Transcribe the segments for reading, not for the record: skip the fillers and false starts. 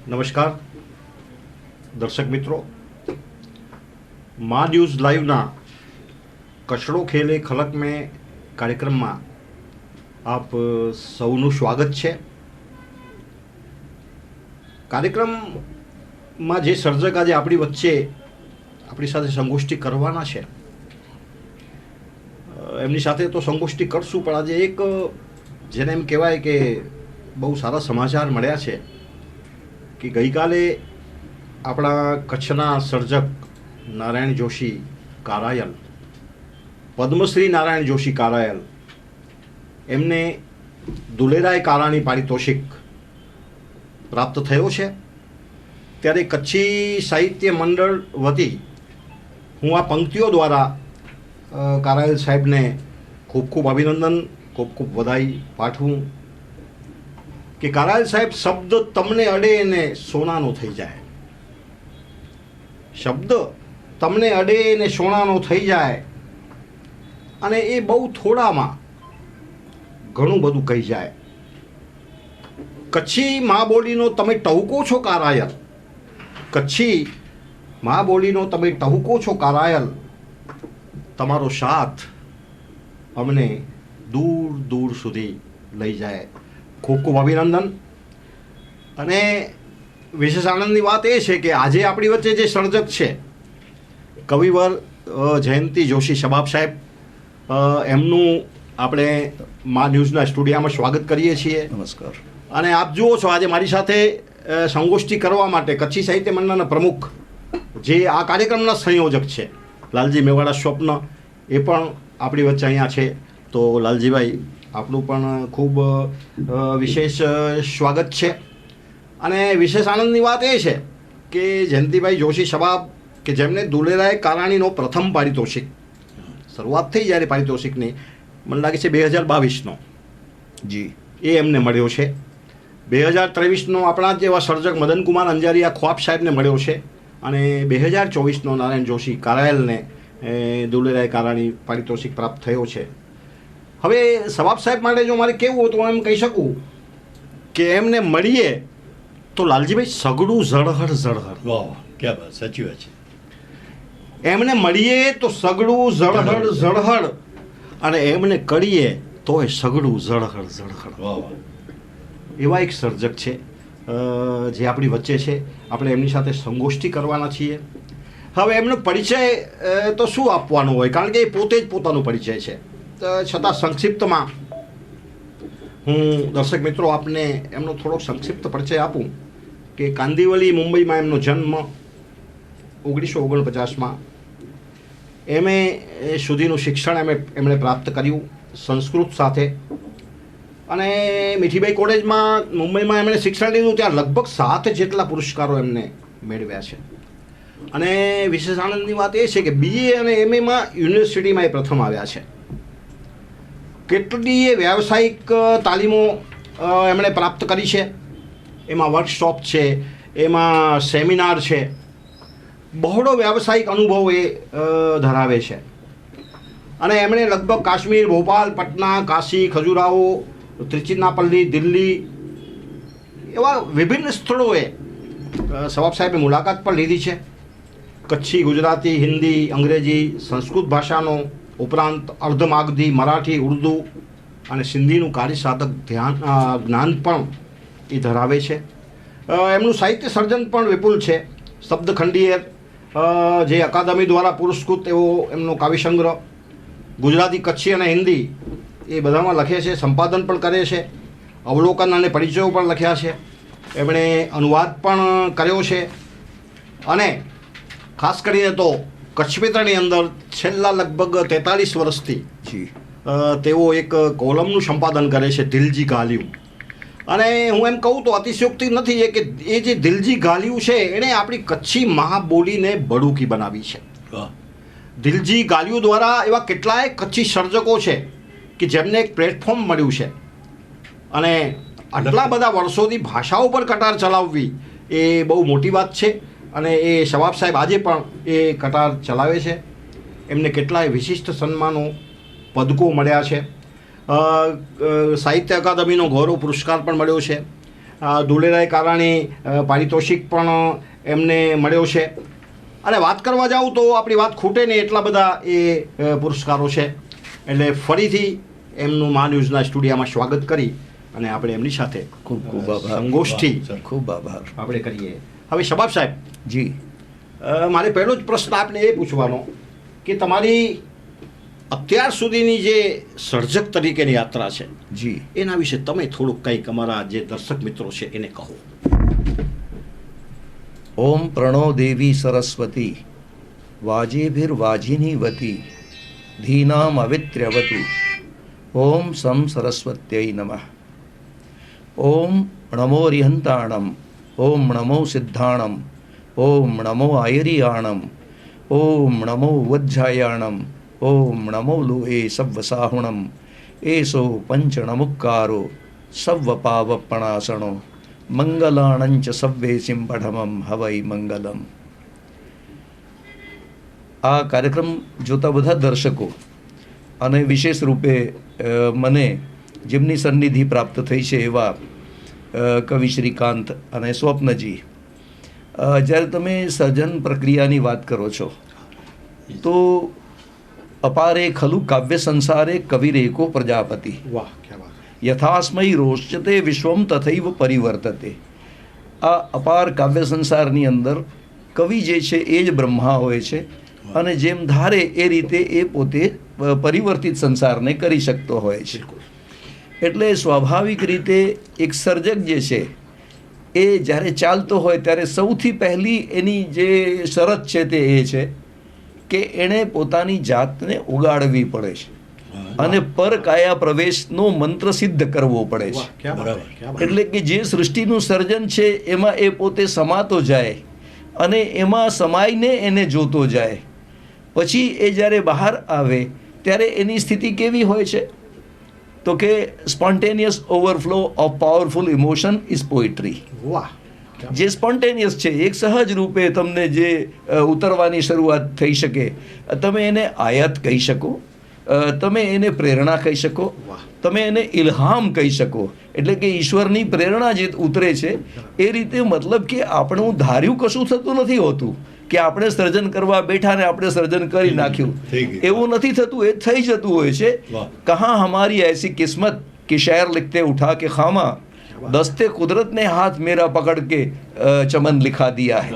નમસ્કાર દર્શક મિત્રો, મા ન્યૂઝ લાઈવના કચરો ખેલે ખલક મેં કાર્યક્રમમાં આપ સૌનું સ્વાગત છે. કાર્યક્રમમાં જે સર્જક આજે આપણી વચ્ચે આપણી સાથે સંગોષ્ઠી કરવાના છે, એમની સાથે તો સંગોષ્ઠી કરશું, પણ આજે એક જેને એમ કહેવાય કે બહુ સારા સમાચાર મળ્યા છે કે ગઈકાલે આપણા કચ્છના સર્જક નારાયણ જોશી કારાયલ, પદ્મશ્રી નારાયણ જોશી કારાયલ, એમને દુલેરાય કારાણી પારિતોષિક પ્રાપ્ત થયો છે. ત્યારે કચ્છી સાહિત્ય મંડળ વતી હું આ પંક્તિઓ દ્વારા કારાયલ સાહેબને ખૂબ ખૂબ અભિનંદન, ખૂબ ખૂબ વધાઈ પાઠવું કે કારાયલ સાહેબ, શબ્દ તમને અડે ને સોનાનો થઈ જાય, શબ્દ તમને અડે ને સોનાનો થઈ જાય, અને એ બહુ થોડામાં ઘણું બધું કહી જાય. કચ્છી મા બોલીનો તમે ટહુકો છો કારાયલ, કચ્છી મા બોલીનો તમે ટહુકો છો કારાયલ, તમારો સાથ અમને દૂર દૂર સુધી લઈ જાય. ખૂબ ખૂબ અભિનંદન. અને વિશેષ આનંદની વાત એ છે કે આજે આપણી વચ્ચે જે સર્જક છે, કવિવર જયંતિ જોશી શબાબ સાહેબ, એમનું આપણે મા ન્યૂઝના સ્ટુડિયોમાં સ્વાગત કરીએ છીએ. નમસ્કાર. અને આપ જુઓ છો, આજે મારી સાથે સંગોષ્ઠી કરવા માટે કચ્છી સાહિત્ય મંડળના પ્રમુખ, જે આ કાર્યક્રમના સંયોજક છે, લાલજી મેવાડા સ્વપ્ન, એ પણ આપણી વચ્ચે અહીંયા છે. તો લાલજીભાઈ, આપણું પણ ખૂબ વિશેષ સ્વાગત છે. અને વિશેષ આનંદની વાત એ છે કે જયંતિભાઈ જોશી શબાબ, કે જેમને દુલેરાય કારાણીનો પ્રથમ પારિતોષિક, શરૂઆત થઈ જ્યારે પારિતોષિકની, મને લાગે છે 2022નો જી, એ એમને મળ્યો છે. 2023નો આપણા જેવા સર્જક મદનકુમાર અંજારિયા ખ્વાબ સાહેબને મળ્યો છે. અને 2024નો નારાયણ જોશી કારાયલને દુલેરાય કારાણી પારિતોષિક પ્રાપ્ત થયો છે. હવે શબાબ સાહેબ માટે જો મારે કહેવું હોય તો હું એમ કહી શકું કે એમને મળીએ તો લાલજીભાઈ સગડું ઝળહળ ઝળહળ. વાહ, ક્યાં વાત, સાચી વાત છે. એમને મળીએ તો સગડું ઝળહળ ઝળહળ, અને એમને કરીએ તોય સગડું ઝળહળ ઝળહળ. વાહ વાહ. એવા એક સર્જક છે જે આપણી વચ્ચે છે. આપણે એમની સાથે સંગોષ્ઠી કરવાના છીએ. હવે એમનો પરિચય તો શું આપવાનો હોય, કારણ કે એ પોતે જ પોતાનો પરિચય છે. છતાં સંક્ષિપ્તમાં હું દર્શક મિત્રો આપને એમનો થોડોક સંક્ષિપ્ત પરિચય આપું કે કાંદિવલી, મુંબઈમાં એમનો જન્મ 1949માં. એમએ સુધીનું શિક્ષણ એમણે પ્રાપ્ત કર્યું સંસ્કૃત સાથે. અને મીઠીબાઈ કોલેજમાં મુંબઈમાં એમણે શિક્ષણ લીધું. ત્યાં લગભગ 7 જેટલા પુરસ્કારો એમને મેળવ્યા છે. અને વિશેષ આનંદની વાત એ છે કે BA અને MAમાં યુનિવર્સિટીમાં એ પ્રથમ આવ્યા છે. કેટલીય વ્યાવસાયિક તાલીમો એમણે પ્રાપ્ત કરી છે. એમાં વર્કશોપ છે, એમાં સેમિનાર છે, બહોળો વ્યાવસાયિક અનુભવ એ ધરાવે છે. અને એમણે લગભગ કાશ્મીર, ભોપાલ, પટના, કાશી, ખજુરાહો, ત્રિચિનાપલ્લી, દિલ્હી એવા વિભિન્ન સ્થળોએ શબાબ સાહેબે મુલાકાત પણ લીધી છે. કચ્છી, ગુજરાતી, હિન્દી, અંગ્રેજી, સંસ્કૃત ભાષાનો ઉપરાંત અર્ધમાગધી, મરાઠી, ઉર્દુ અને સિંધીનું કાર્યસાધક જ્ઞાન પણ એ ધરાવે છે. એમનું સાહિત્ય સર્જન પણ વિપુલ છે. શબ્દખંડીય, જે અકાદમી દ્વારા પુરસ્કૃત એવો એમનો કાવ્યસંગ્રહ, ગુજરાતી, કચ્છી અને હિન્દી એ બધામાં લખે છે. સંપાદન પણ કરે છે. અવલોકન અને પરિચયો પણ લખ્યા છે. એમણે અનુવાદ પણ કર્યો છે. અને ખાસ કરીને તો કચ્છ મિત્રની અંદર છેલ્લા લગભગ 43 વર્ષથી જી, તેઓ એક કોલમનું સંપાદન કરે છે, દિલજી ગાલિયું. અને હું એમ કહું તો અતિશયોક્તિ નથી કે એ જે દિલજી ગાલિયું છે, એણે આપણી કચ્છી મહાબોલીને બડુકી બનાવી છે. દિલજી ગાલિયું દ્વારા એવા કેટલાય કચ્છી સર્જકો છે કે જેમને એક પ્લેટફોર્મ મળ્યું છે. અને આટલા બધા વર્ષોથી ભાષા ઉપર કટાર ચલાવવી એ બહુ મોટી વાત છે. અને એ શબાબ સાહેબ આજે પણ એ કટાર ચલાવે છે. એમને કેટલાય વિશિષ્ટ સન્માનો, પદકો મળ્યા છે. સાહિત્ય અકાદમીનો ગૌરવ પુરસ્કાર પણ મળ્યો છે. ધુલેરાય કારાણી પારિતોષિક પણ એમને મળ્યો છે. અને વાત કરવા જાઉં તો આપણી વાત ખૂટે નહીં એટલા બધા એ પુરસ્કારો છે. એટલે ફરીથી એમનું મા ન્યૂઝના સ્ટુડિયોમાં સ્વાગત કરી અને આપણે એમની સાથે ખૂબ ખૂબ આભાર. સંગોષ્ઠી ખૂબ આભાર. આપણે કરીએ. હવે શબાબ સાહેબ, જી. મારે પહેલો જ પ્રશ્ન આપને એ પૂછવાનો કે તમારી અત્યાર સુધીની જે સર્જક તરીકેની યાત્રા છે જી, એના વિશે તમે થોડુંક કંઈક અમારા જે દર્શક મિત્રો છે એને કહો. ઓમ પ્રણો દેવી સરસ્વતી વાજેભિર્વાજિની વતી ધીનામ અવિત્ર્યવતુ ઓમ સમ સરસ્વત્યૈ નમઃ. ઓમ નમો રિહંતાણમ ઓમ નમો સિદ્ધાણમ ઓમ નમો આયરિયાણમ ઓમ નમો વજ્જાયાણમ ઓમ નમો લોએ સવ્વસાહુણમ એસો પંચણમુક્કારો સવ્વપાવપણાસણો મંગલાણંચ સવ્વે સિંપઢમમ હવૈ મંગલમ. આ કાર્યક્રમ જોતા બધા દર્શકો અને વિશેષ રૂપે મને જેમની સન્નિધિ પ્રાપ્ત થઈ છે એવા કવિ શ્રીકાંત અને સ્વપ્નજી, જ્યારે તમે સર્જન પ્રક્રિયાની વાત કરો છો તો અપારે ખલુ કાવ્ય સંસારે કવિરેકો પ્રજાપતિ વાહ, ક્યા વાત. યથાસ્મય રોષ્યતે વિશ્વમ તથૈવ પરિવર્તતે. આ અપાર કાવ્ય સંસારની અંદર કવિ જે છે એ જ બ્રહ્મા હોય છે અને જેમ ધારે એ રીતે એ પોતે પરિવર્તિત સંસારને કરી શકતો હોય છે. એટલે સ્વાભાવિક રીતે એક સર્જક જે છે એ જ્યારે ચાલતો હોય ત્યારે સૌથી પહેલી એની જે શરત છે તે એ છે કે એણે પોતાની જાતને ઉગાડવી પડે છે અને પરકાયા પ્રવેશનો મંત્ર સિદ્ધ કરવો પડે વાહ, છે. ક્યા વાત, ક્યા વાત. એટલે કે જે સૃષ્ટિનું સર્જન છે એમાં એ પોતે સમાતો જાય અને એમાં સમાઈને એને જોતો જાય. પછી એ જ્યારે બહાર આવે ત્યારે એની સ્થિતિ કેવી હોય છે તો કે spontaneous overflow of powerful emotion is poetry. વાહ. જે સ્પોન્ટેનિયસ છે, એક સહજ રૂપે તમને જે ઉતરવાની શરૂઆત થઈ શકે, તમે એને આયાત કહી શકો, તમે એને પ્રેરણા કહી શકો, તમે એને ઇલ્હામ કહી શકો. એટલે કે ઈશ્વરની પ્રેરણા જે ઉતરે છે એ રીતે, મતલબ કે આપણું ધાર્યું કશું થતું નથી હોતું કે આપણે સર્જન કરવા બેઠા ને આપણે સર્જન કરી નાખ્યું, એવું નથી થતું. એ થઈ જતું હોય છે. કહાં હમારી ऐसी કિસ્મત કે શેર लिखते उठा के खामा दस्ते कुदरत ने हाथ मेरा पकड़ के चमन लिखा दिया है.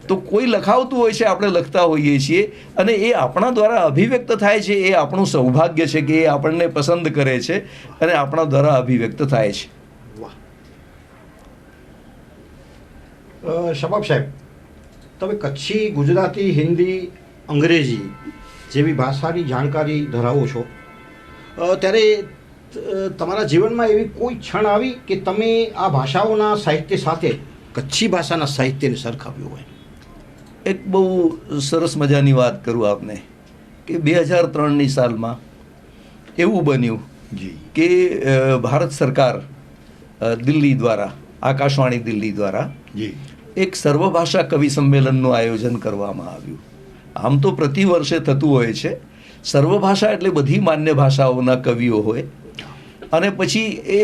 તો કોઈ લખાવતું હોય છે, આપણે લખતા હોઈએ છીએ અને એ આપણા દ્વારા અભિવ્યક્ત થાય છે. એ આપણું સૌભાગ્ય છે કે એ આપણને પસંદ કરે છે અને આપણા દ્વારા અભિવ્યક્ત થાય છે. શબાબ સાહેબ, તમે કચ્છી, ગુજરાતી, હિન્દી, અંગ્રેજી જેવી ભાષાની જાણકારી ધરાવો છો, ત્યારે તમારા જીવનમાં એવી કોઈ ક્ષણ આવી કે તમે આ ભાષાઓના સાહિત્ય સાથે કચ્છી ભાષાના સાહિત્યને સરખાવ્યું હોય? એક બહુ સરસ મજાની વાત કરું આપને કે 2003ની સાલમાં એવું બન્યું કે ભારત સરકાર દિલ્હી દ્વારા, આકાશવાણી દિલ્હી દ્વારા એક સર્વભાષા કવિ સંમેલનનું આયોજન કરવામાં આવ્યું. આમ તો પ્રતિ વર્ષે થતું હોય છે. સર્વભાષા એટલે બધી માન્ય ભાષાઓના કવિઓ હોય અને પછી એ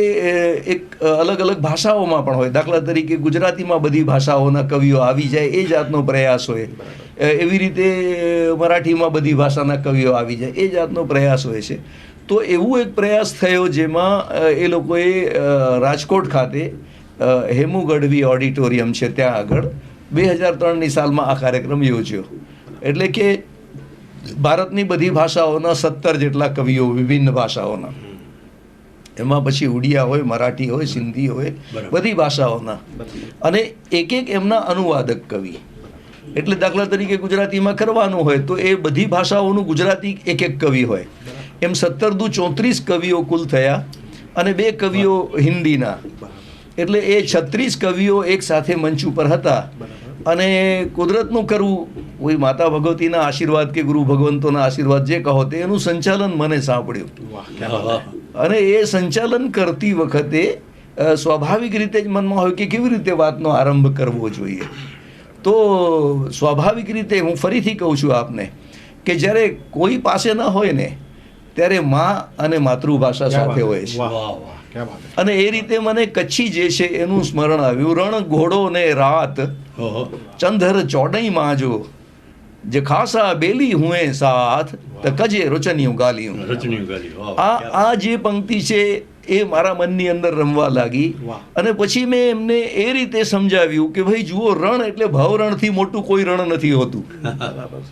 એક અલગ અલગ ભાષાઓમાં પણ હોય. દાખલા તરીકે ગુજરાતીમાં બધી ભાષાઓના કવિઓ આવી જાય એ જાતનો પ્રયાસ હોય. એવી રીતે મરાઠીમાં બધી ભાષાના કવિઓ આવી જાય એ જાતનો પ્રયાસ હોય છે. તો એવું એક પ્રયાસ થયો જેમાં એ લોકોએ રાજકોટ ખાતે હેમુ ગઢવી ઓડિટોરિયમ છે ત્યાં આગળ 2003ની સાલમાં આ કાર્યક્રમ યોજ્યો. એટલે કે ભારતની બધી ભાષાઓના 17 જેટલા કવિઓ, વિભિન્ન ભાષાઓના, એમાં પછી ઉડિયા હોય, મરાઠી હોય, સિંધી હોય, બધી ભાષાઓના, અને એક એક એમના અનુવાદક કવિ. એટલે દાખલા તરીકે ગુજરાતીમાં કરવાનું હોય તો એ બધી ભાષાઓનું ગુજરાતી એક એક કવિ હોય. એમ 17 દુ 34 કવિઓ કુલ થયા અને 2 કવિઓ હિન્દીના. એટલે એ 36 કવિઓ એક સાથે મંચ ઉપર હતા અને કુદરતનું કરવું, કોઈ માતા ભગવતીના આશીર્વાદ કે ગુરુ ભગવંતોના આશીર્વાદ જે કહો તે, એનું સંચાલન મને સાંભળ્યું. અને એ સંચાલન કરતી વખતે સ્વાભાવિક રીતે જ મનમાં હોય કે કેવી રીતે વાતનો આરંભ કરવો જોઈએ. તો સ્વાભાવિક રીતે હું ફરીથી કહું છું આપને કે જ્યારે કોઈ પાસે ન હોય ને ત્યારે મા અને માતૃભાષા સાથે હોય છે. ક્યાં વાત છે. અને એ રીતે મને કચ્છી જે છે એનું સ્મરણ આવ્યું. રણ ઘોડો ને રાત ઓહો. ચંધર ચોડઈ માજો જે ખાસા બેલી હુએ સાથ તો કજે રોચનિયું ગાલિયું. રચની ગાલી. વાહ, આ ક્યાં આ જે પંક્તિ છે એ મારા મનની અંદર રમવા લાગી. વાહ. અને પછી મેં એમને એ રીતે સમજાવ્યું કે ભાઈ જુઓ, રણ એટલે ભવરણથી મોટું કોઈ રણ નથી હોતું. બરાબર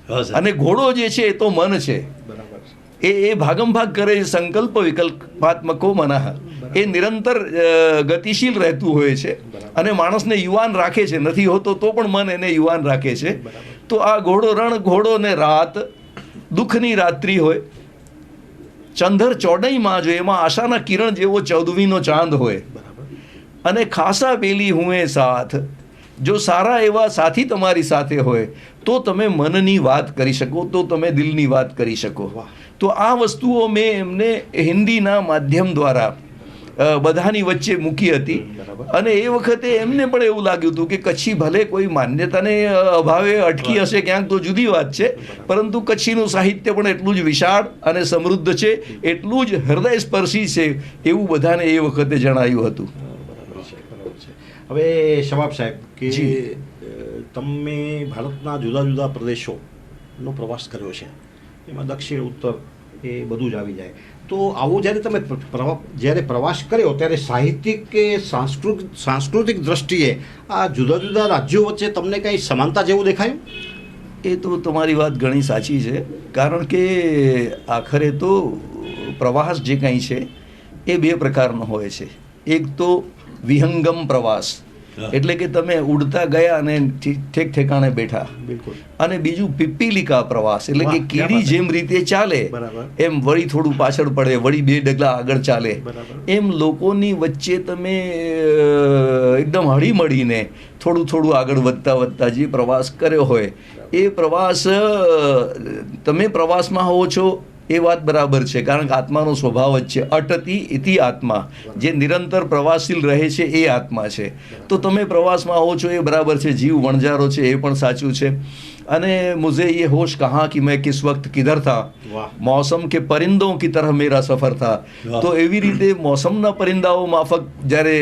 હા, સર. અને ઘોડો જે છે એ તો મન છે. બરાબર છે. એ ભાગમ ભાગ કરે છે, સંકલ્પ વિકલ્પાત્મકો મનઃ. એ નિરંતર ગતિશીલ રહેતું હોય છે અને માણસને યુવાન રાખે છે. નથી હોતો તો પણ મન એને યુવાન રાખે છે. તો આ ઘોડો, રણ ઘોડો ને રાત, દુઃખની રાત્રિ હોય, ચંધર ચોડઈમાં જો એમાં આશાના કિરણ જેવો 14મીનો ચાંદ હોય, બરાબર અને ખાસા બેલી હુએ સાથ, જો સારા એવા સાથી તમારી સાથે હોય તો તમે મનની વાત કરી શકો, તો તમે દિલની વાત કરી શકો. વાહ. તો આ વસ્તુઓ મેં એમને હિન્દીના માધ્યમ દ્વારા બધાની વચ્ચે મૂકી હતી. બરાબર. અને એ વખતે એમને પણ એવું લાગ્યું હતું કે કચ્છી ભલે કોઈ માન્યતાને અભાવે અટકી હશે ક્યાંક તો જુદી વાત છે, પરંતુ કચ્છીનું સાહિત્ય પણ એટલું જ વિશાળ અને સમૃદ્ધ છે, એટલું જ હૃદયસ્પર્શી છે એવું બધાને એ વખતે જણાયું હતું. બરાબર છે. બરાબર છે. હવે શબાબ સાહેબ કે જી. તમે ભારતના જુદા જુદા પ્રદેશોનો પ્રવાસ કર્યો છે, એમાં દક્ષિણ ઉત્તર એ બધું જ આવી જાય. તો આવું જ્યારે તમે જ્યારે પ્રવાસ કર્યો ત્યારે સાહિત્યિક કે સાંસ્કૃતિક દ્રષ્ટિએ આ જુદા જુદા રાજ્યો વચ્ચે તમને કંઈ સમાનતા જેવું દેખાયું? એ તો તમારી વાત ઘણી સાચી છે, કારણ કે આખરે તો પ્રવાસ જે કંઈ છે એ બે પ્રકારનો હોય છે. એક તો વિહંગમ પ્રવાસ, એટલે કે તમે ઉડતા ગયા અને ઠેક ઠેકાણે બેઠા. બિલકુલ. અને બીજું પીપીલિકા પ્રવાસ, એટલે કે વાહ, કીડી ક્યાં જેમ રીતે ચાલે બરાબર. એમ વળી થોડું પાછળ પડે, વળી 2 ડગલા આગળ ચાલે, બરાબર. એમ લોકોની વચ્ચે તમે એકદમ હળીમળીને થોડું થોડું આગળ વધતા વધતા જે પ્રવાસ કર્યો હોય એ પ્રવાસ, તમે પ્રવાસમાં હો છો એ વાત બરાબર છે, કારણ કે આત્માનો સ્વભાવ જ છે અટતી ઇતિ આત્મા, જે નિરંતર પ્રવાસીલ રહે છે એ આત્મા છે. તો તમે પ્રવાસમાં હો છો એ બરાબર છે, જીવ વણજારો છે એ પણ સાચું છે. અને મુઝે ये होश कहाँ कि मैं किस वक्त किधर था, વાહ. मौसम के परिंदों की तरह मेरा सफर था. વાહ. તો એવી રીતે મોસમના પરિંદાઓ માફક જ્યારે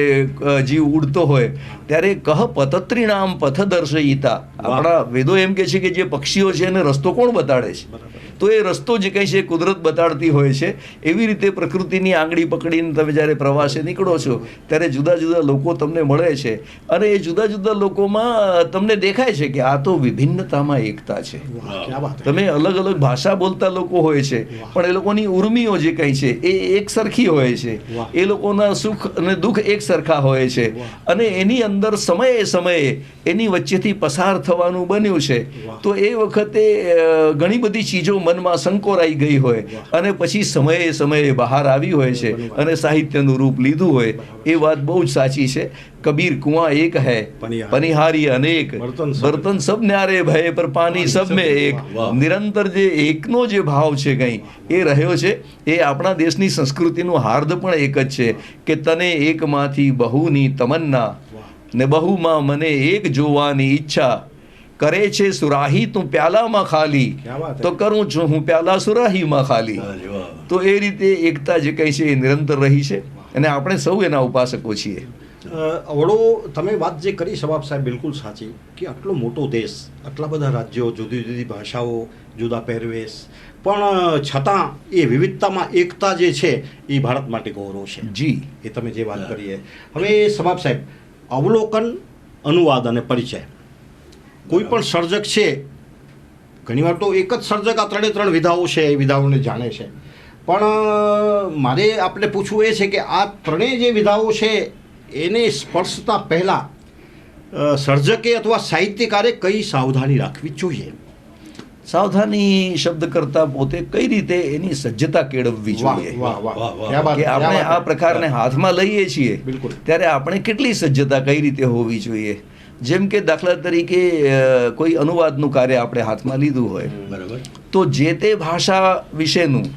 જીવ ઉડતો હોય ત્યારે કહ પતત્રીણામ પથદર્શયિતા, આપણા વેદો એમ કે છે કે જે પક્ષીઓ છે એને રસ્તો કોણ બતાડે છે? બરાબર. તો એ રસ્તો જે કંઈ છે એ કુદરત બતાડતી હોય છે. એવી રીતે પ્રકૃતિની આંગળી પકડીને તમે જ્યારે પ્રવાસે નીકળો છો ત્યારે જુદા જુદા લોકો તમને મળે છે, અને એ જુદા જુદા લોકોમાં તમને દેખાય છે કે આ તો વિભિન્નતામાં એકતા છે. વાહ, ક્યાં વાત છે. તમે અલગ અલગ ભાષા બોલતા લોકો હોય છે, પણ એ લોકોની ઉર્મિઓ જે કંઈ છે એ એક સરખી હોય છે. વાહ. એ લોકોના સુખ અને દુઃખ એક સરખા હોય છે. અને એની અંદર સમયે સમયે એની વચ્ચેથી પસાર થવાનું બન્યું છે. વાહ. તો એ વખતે ઘણી બધી ચીજો મનમાં સંકોરાઈ ગઈ હોય અને પછી સમયે સમયે બહાર આવી હોય છે અને સાહિત્યનું રૂપ લીધું હોય. એ વાત બહુ જ સાચી છે. કબીર કુઆં એક હૈ પનિહારી અનેક, બર્તન સબ ન્યારે ભય પર પાણી સબ મેં એક. વાહ. નિરંતર જે એકનો જે ભાવ છે કંઈ એ રહ્યો છે. એ આપણા દેશની સંસ્કૃતિનું હાર્દ પણ એક જ છે કે તને એકમાંથી બહુની તમન્ના ને બહુમાં મને એક જોવાની ઈચ્છા, કરે છે સુરાહી તું પ્યાલામાં ખાલી, ક્યાં વાત છે. તો કરું છું હું પ્યાલા સુરાહીમાં ખાલી. અરે વાહ. તો એ રીતે એકતા જે કંઈ છે એ નિરંતર રહી છે અને આપણે સૌ એના ઉપાસકો છીએ. અવળો તમે વાત જે કરી શબાબ સાહેબ બિલકુલ સાચી, કે આટલો મોટો દેશ, આટલા બધા રાજ્યો, જુદી જુદી ભાષાઓ, જુદા પહેરવેશ, પણ છતાં એ વિવિધતામાં એકતા જે છે એ ભારત માટે ગૌરવ છે. જી. એ તમે જે વાત કરીએ. હવે શબાબ સાહેબ, અવલોકન, અનુવાદ અને પરિચય, કોઈ પણ સર્જક છે, ઘણીવાર તો એક જ સર્જક આ 3 વિધાઓ છે એ વિધાઓને જાણે છે, પણ મારે આપણે પૂછવું એ છે કે આ 3 જે વિધાઓ છે એને સ્પર્શતા પહેલાં સર્જકે અથવા સાહિત્યકારે કઈ સાવધાની રાખવી જોઈએ? સાવધાની શબ્દ કરતાં પોતે કઈ રીતે એની સજ્જતા કેળવવી વાહ, જોઈએ. વાહ, વાહ. વાહ, વાહ. ક્યાં વાત, કે આપણે ક્યાં આ વાત. પ્રકારને હાથમાં લઈએ છીએ બિલકુલ. ત્યારે આપણે કેટલી સજ્જતા કઈ રીતે હોવી જોઈએ. જેમ કે દાખલા તરીકે કોઈ અનુવાદનું કાર્ય આપણે હાથમાં લીધું હોય બરાબર. તો જે તે ભાષા વિશેનું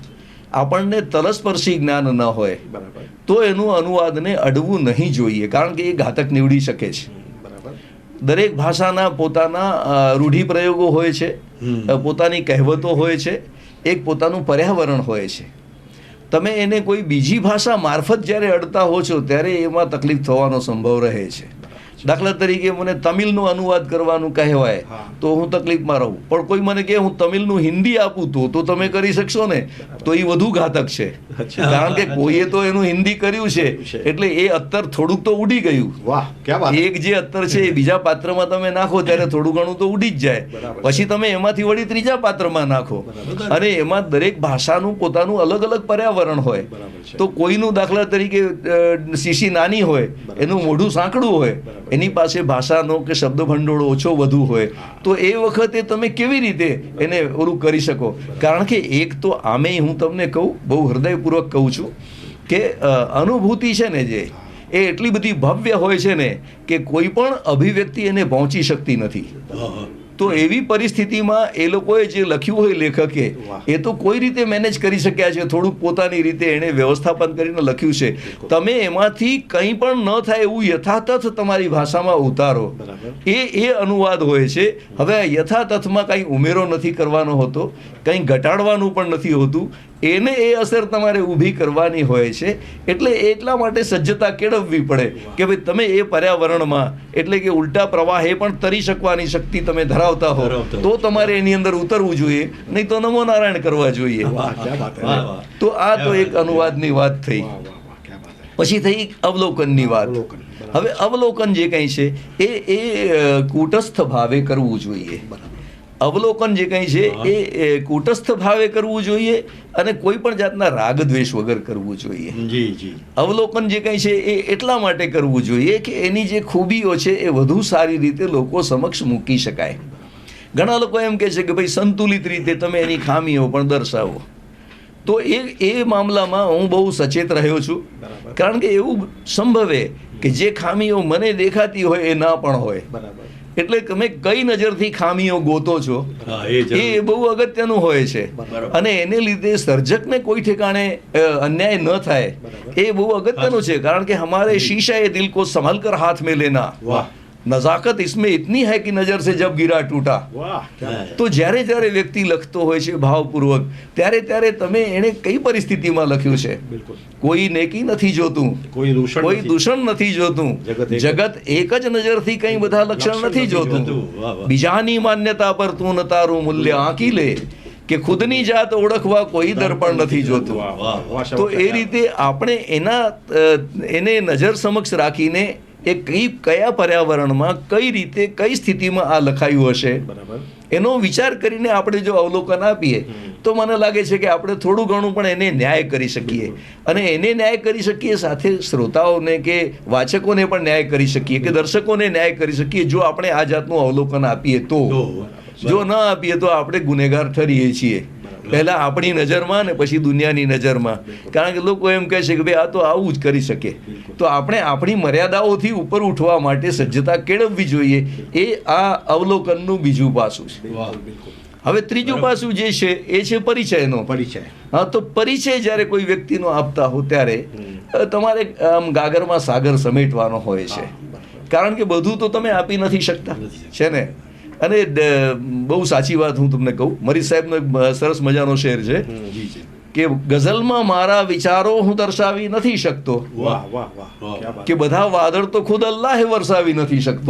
આપણને તલસ્પર્શી જ્ઞાન ન હોય બરાબર. તો એનું અનુવાદને અડવું નહીં જોઈએ, કારણ કે એ ઘાતક નીવડી શકે છે. બરાબર. દરેક ભાષાના પોતાના રૂઢિપ્રયોગો હોય છે, પોતાની કહેવતો હોય છે, એક પોતાનું પર્યાવરણ હોય છે. તમે એને કોઈ બીજી ભાષા મારફત જ્યારે અડતા હો છો ત્યારે એમાં તકલીફ થવાનો સંભવ રહે છે. દાખલા તરીકે મને તમિલનો અનુવાદ કરવાનું કહેવાય તો હું તકલીફમાં રહું, પણ કોઈ મને કહે હું તમિલનું હિન્દી આપું તો તમે કરી શકશો ને, તો એ વધુ ઘાતક છે. કારણ કે કોઈએ તો એનું હિન્દી કર્યું છે એટલે એ અત્તર થોડુંક તો ઉડી ગયું. વાહ, ક્યા વાત. એક જે અત્તર છે એ બીજા પાત્રમાં તમે નાખો ત્યારે થોડું ઘણું તો ઉડી જ જાય, પછી તમે એમાંથી વળી ત્રીજા પાત્રમાં નાખો, અને એમાં દરેક ભાષાનું પોતાનું અલગ અલગ પર્યાવરણ હોય. તો કોઈનું દાખલા તરીકે શીશી નાની હોય, એનું મોઢું સાંકડું હોય, એની પાસે ભાષાનો કે શબ્દ ભંડોળ ઓછો વધુ હોય, તો એ વખતે તમે કેવી રીતે એને ઓલું કરી શકો? કારણ કે એક તો આમેય હું તમને કહું, બહુ હૃદયપૂર્વક કહું છું કે અનુભૂતિ છે ને જે એ એટલી બધી ભવ્ય હોય છે ને કે કોઈ પણ અભિવ્યક્તિ એને પહોંચી શકતી નથી. તો એવી પરિસ્થિતિમાં એ લોકોએ જે લખ્યું હોય લેખકે, એ તો કોઈ રીતે મેનેજ કરી શક્યા છે, થોડુંક પોતાની રીતે એણે વ્યવસ્થાપન કરીને લખ્યું છે. તમે એમાંથી કંઈ પણ ન થાય એવું યથાતથ તમારી ભાષામાં ઉતારો, એ અનુવાદ હોય છે. હવે યથાતથમાં કંઈ ઉમેરો નથી કરવાનો હોતો, કંઈ ઘટાડવાનું પણ નથી હોતું, એને એ અસર તમારે ઊભી કરવાની હોય છે. એટલે એટલા માટે સજ્જતા કેળવવી પડે કે ભાઈ તમે એ પર્યાવરણમાં, એટલે કે ઉલટા પ્રવાહે પણ તરી શકવાની શક્તિ તમે ધરાવતા હો તો તમારે એની અંદર ઉતરવું જોઈએ, નહીં તો નમો નારાયણ કરવા જોઈએ. તો આ તો એક અનુવાદની વાત થઈ. પછી થઈ અવલોકનની વાત. હવે અવલોકન જે કંઈ છે એ કૂટસ્થ ભાવે કરવું જોઈએ. અવલોકન જે કંઈ છે એ કૂટસ્થ ભાવે કરવું જોઈએ અને કોઈ પણ જાતના રાગ દ્વેષ વગર કરવું જોઈએ. અવલોકન જે કંઈ છે એ એટલા માટે કરવું જોઈએ કે એની જે ખૂબીઓ છે એ વધુ સારી રીતે લોકો સમક્ષ મૂકી શકાય. ઘણા લોકો એમ કહે છે કે ભાઈ સંતુલિત રીતે તમે એની ખામીઓ પણ દર્શાવો. તો એ મામલામાં હું બહુ સચેત રહ્યો છું, કારણ કે એવું સંભવે કે જે ખામીઓ મને દેખાતી હોય એ ના પણ હોય. એટલે તમે કઈ નજરથી ખામીઓ ગોતો છો એ બહુ અગત્યનું હોય છે, અને એને લીધે સર્જકને કોઈ ઠેકાણે અન્યાય ન થાય એ બહુ અગત્યનું છે. કારણ કે હમારે શીશા એ દિલ કો સંભલ કર હાથ में लेना, નજાકત इसमें इतनी है कि नजर से जब गिरा टूटा. તો જ્યારે જ્યારે વ્યક્તિ લખતો હોય છે ભાવપૂર્વક, ત્યારે ત્યારે તમે એને કઈ પરિસ્થિતિમાં લખ્યું છે. કોઈ નેકી નથી જોતું, કોઈ દૂષણ નથી જોતું, જગત એક જ નજરથી કઈ બધા લક્ષણ નથી જોતું, બીજાની માન્યતા પર તું ન તારું મૂલ્ય આંકી લે, કે ખુદની જાત ઓળખવા કોઈ દર્પણ નથી જોતું. તો એ રીતે આપણે એને નજર સમક્ષ રાખીને એ કયા પર્યાવરણમાં કઈ રીતે કઈ સ્થિતિમાં આ લખાયું હશે એનો વિચાર કરીને આપણે જો અવલોકન આપીએ તો મને લાગે છે કે આપણે થોડું ઘણું પણ એને ન્યાય કરી શકીએ, અને એને ન્યાય કરી શકીએ સાથે શ્રોતાઓને કે વાચકોને પણ ન્યાય કરી શકીએ, કે દર્શકોને ન્યાય કરી શકીએ જો આપણે આ જાતનું અવલોકન આપીએ તો. જો ન આપીએ તો આપણે ગુનેગાર ઠરીએ છીએ, પહેલાં આપણી નજરમાં ને પછી દુનિયાની નજરમાં. કારણ કે લોકો એમ કહે છે કે ભાઈ આ તો આવું જ કરી શકે. તો આપણે આપણી મર્યાદાઓથી ઉપર ઉઠવા માટે સજ્જતા કેળવવી જોઈએ. એ આ અવલોકનનું બીજું પાસું છે. હવે ત્રીજું પાસું જે છે એ છે પરિચયનો. હા, તો પરિચય જ્યારે કોઈ વ્યક્તિનો આપતા હો ત્યારે તમારે આમ ગાગરમાં સાગર સમેટવાનો હોય છે, કારણ કે બધું તો તમે આપી નથી શકતા છે ને. અને બહુ સાચી વાત હું તમને કહું, મરી સાહેબનો એક સરસ મજાનો શેર છે કે ગઝલમાં મારા વિચારો હું દર્શાવી નથી શકતો, કે બધા વાદળ તો ખુદ અલ્લાહે વરસાવી નથી શકતો.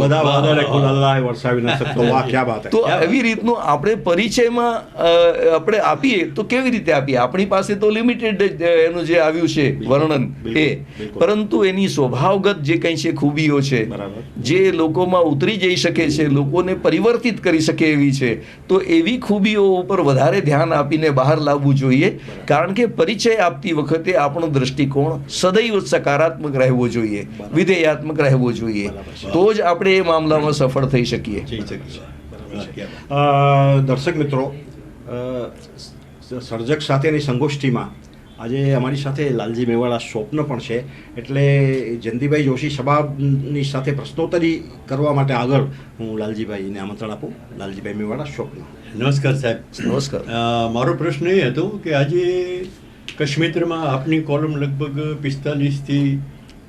તો એવી રીતનું આપણે પરિચયમાં આપણે આપીએ તો કેવી રીતે આપીએ? આપણી પાસે તો લિમિટેડ એનું જે આવ્યું છે વર્ણન એ, પરંતુ એની સ્વભાવગત જે કંઈ છે ખૂબીઓ છે, જે લોકોમાં ઉતરી જઈ શકે છે, લોકોને પરિવર્તિત કરી શકે એવી છે, તો એવી ખૂબીઓ ઉપર વધારે ધ્યાન આપીને બહાર લાવવું જોઈએ. કારણ કે પરિચય આપતી વખતે આપણો દ્રષ્ટિકોણ સદૈવ સકારાત્મક રહેવો જોઈએ, વિધેયાત્મક રહેવો જોઈએ, તો જ આપણે એ મામલામાં સફળ થઈ શકીએ. દર્શક મિત્રો, સર્જક સાથેની સંગોષ્ઠીમાં આજે અમારી સાથે લાલજી મેવાડા સ્વપ્ન પણ છે. એટલે જયંતિભાઈ જોશી સભાની સાથે પ્રશ્નોત્તરી કરવા માટે આગળ હું લાલજીભાઈને આમંત્રણ આપું. લાલજીભાઈ મેવાડા સ્વપ્ન. નમસ્કાર સાહેબ. નમસ્કાર. મારો પ્રશ્ન એ હતો કે આજે કશ્મીરમાં આપની કોલમ લગભગ 45 થી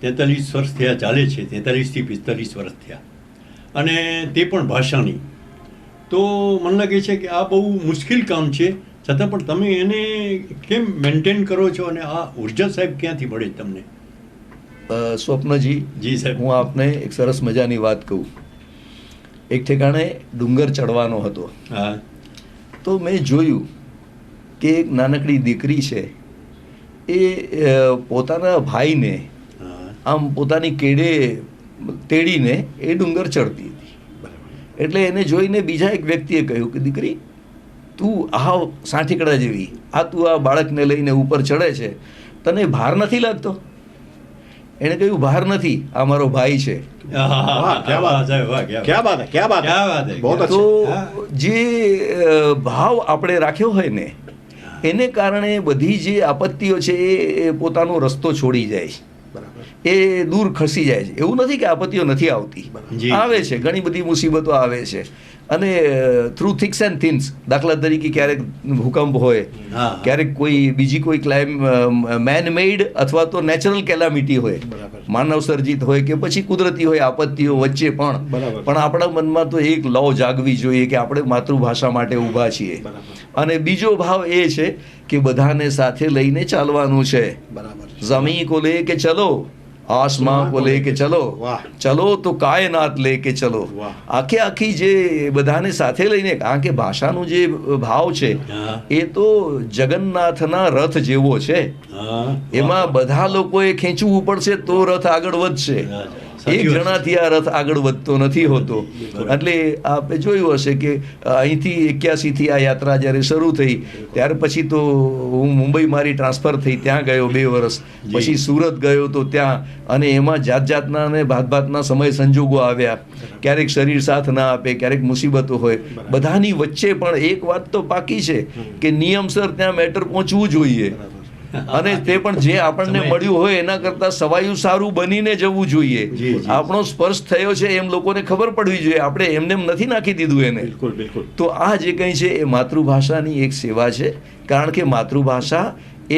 43 વર્ષ થયા ચાલે છે, 43 થી 45 વર્ષ થયા, અને તે પણ ભાષાની. તો મને લાગે છે કે આ બહુ મુશ્કેલ કામ છે, છતાં પણ તમે એને કેમ મેન્ટેન કરો છો અને આ ઉર્જા સાહેબ ક્યાંથી મળે તમને? સ્વપ્નજી, જી સાહેબ. હું આપને એક સરસ મજાની વાત કહું. એક ઠેકાણે ડુંગર ચડવાનો હતો, હા તો મેં જોયું કે એક નાનકડી દીકરી છે, એ પોતાના ભાઈને હા આમ પોતાની કેડે તેડીને એ ડુંગર ચડતી હતી. એટલે એને જોઈને બીજા એક વ્યક્તિએ કહ્યું કે દીકરી, તું આ સાંઠીકડા જેવી, આ તું આ બાળકને લઈને ઉપર ચડે છે, તને ભાર નથી લાગતો? એણે કહ્યું ભાર નથી, આ મારો ભાઈ છે. વાહ, ક્યા બાત સાહેબ, વાહ, ક્યા क्या बात है, क्या बात क्या बात है, है, बहुत क्या- अच्छा. તો જે ભાવ આપણે રાખ્યો હોય ને, એને કારણે બધી જે આપત્તિઓ છે એ પોતાનો રસ્તો છોડી જાય છે, બરાબર. એ દૂર ખસી જાય છે. એવું નથી કે આપત્તિઓ નથી આવતી, જી. આવે છે, ઘણી બધી મુસીબતો આવે છે. અને થ્રુ થિક્સ એન્ડ થિન્સ, દાખલા તરીકે ક્યારેક ભૂકંપ હોય, હા. ક્યારેક કોઈ બીજી કોઈ મેન મેડ અથવા તો નેચરલ કેલામિટી હોય, બરાબર. માનવ સર્જિત હોય કે પછી કુદરતી હોય, આપત્તિઓ વચ્ચે બરાબર. પણ આપણા મનમાં તો એક લવ જાગવી જોઈએ કે આપણે માતૃભાષા માટે ઊભા છીએ. બરાબર. અને બીજો ભાવ એ છે કે બધાને સાથે લઈને ચાલવાનું છે. બરાબર. જમી को लेके चलो, आसमां को लेके चलो, વાહ. ચલો તો કાયનાત લેકે ચલો. વાહ. આખી જે બધાને સાથે લઈને, કારણ કે ભાષાનું જે ભાવ છે હા. એ તો જગન્નાથના રથ જેવો છે. હા એમાં બધા લોકોએ ખેંચવું પડશે તો રથ આગળ વધશે. સાચી એક વાત છે. જણાથી આ રથ આગળ વધતો નથી હોતો. એટલે આપે જોયું હશે કે અહીંથી 81 થી આ યાત્રા જ્યારે શરૂ થઈ, ત્યાર પછી તો હું મુંબઈ મારી ટ્રાન્સફર થઈ, ત્યાં ગયો 2 વર્ષ, પછી સુરત ગયો તો ત્યાં, અને એમાં જાતના અને ભાતના સમય સંજોગો આવ્યા, ક્યારેક શરીર સાથ ના આપે, ક્યારેક મુસીબતો હોય. બધાની વચ્ચે પણ એક વાત તો પાકી છે કે નિયમસર ત્યાં મેટર પહોંચવું જોઈએ. અને તે પણ જે આપણને સમય. મળ્યું હોય એના કરતા સવાયું સારું બનીને જવું જોઈએ. જી, જી. આપણો સ્પર્શ થયો છે એમ લોકોને ખબર પડવી જોઈએ, આપણે એમને એમ નથી નાખી દીધું એને. બિલકુલ, બિલકુલ. તો આ જે કંઈ છે એ માતૃભાષાની એક સેવા છે, કારણ કે માતૃભાષા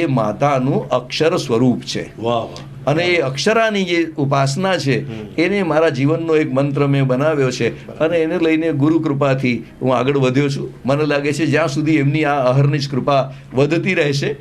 એ માતાનું અક્ષર સ્વરૂપ છે. વાહ વાહ. અને એ અક્ષરાની જે ઉપાસના છે એને મારા જીવનનો એક મંત્ર મેં બનાવ્યો છે, અને એને લઈને ગુરુ કૃપાથી હું આગળ વધ્યો છું. મને લાગે છે જ્યાં સુધી એમની આ અહર્નિશ કૃપા વધતી રહેશે,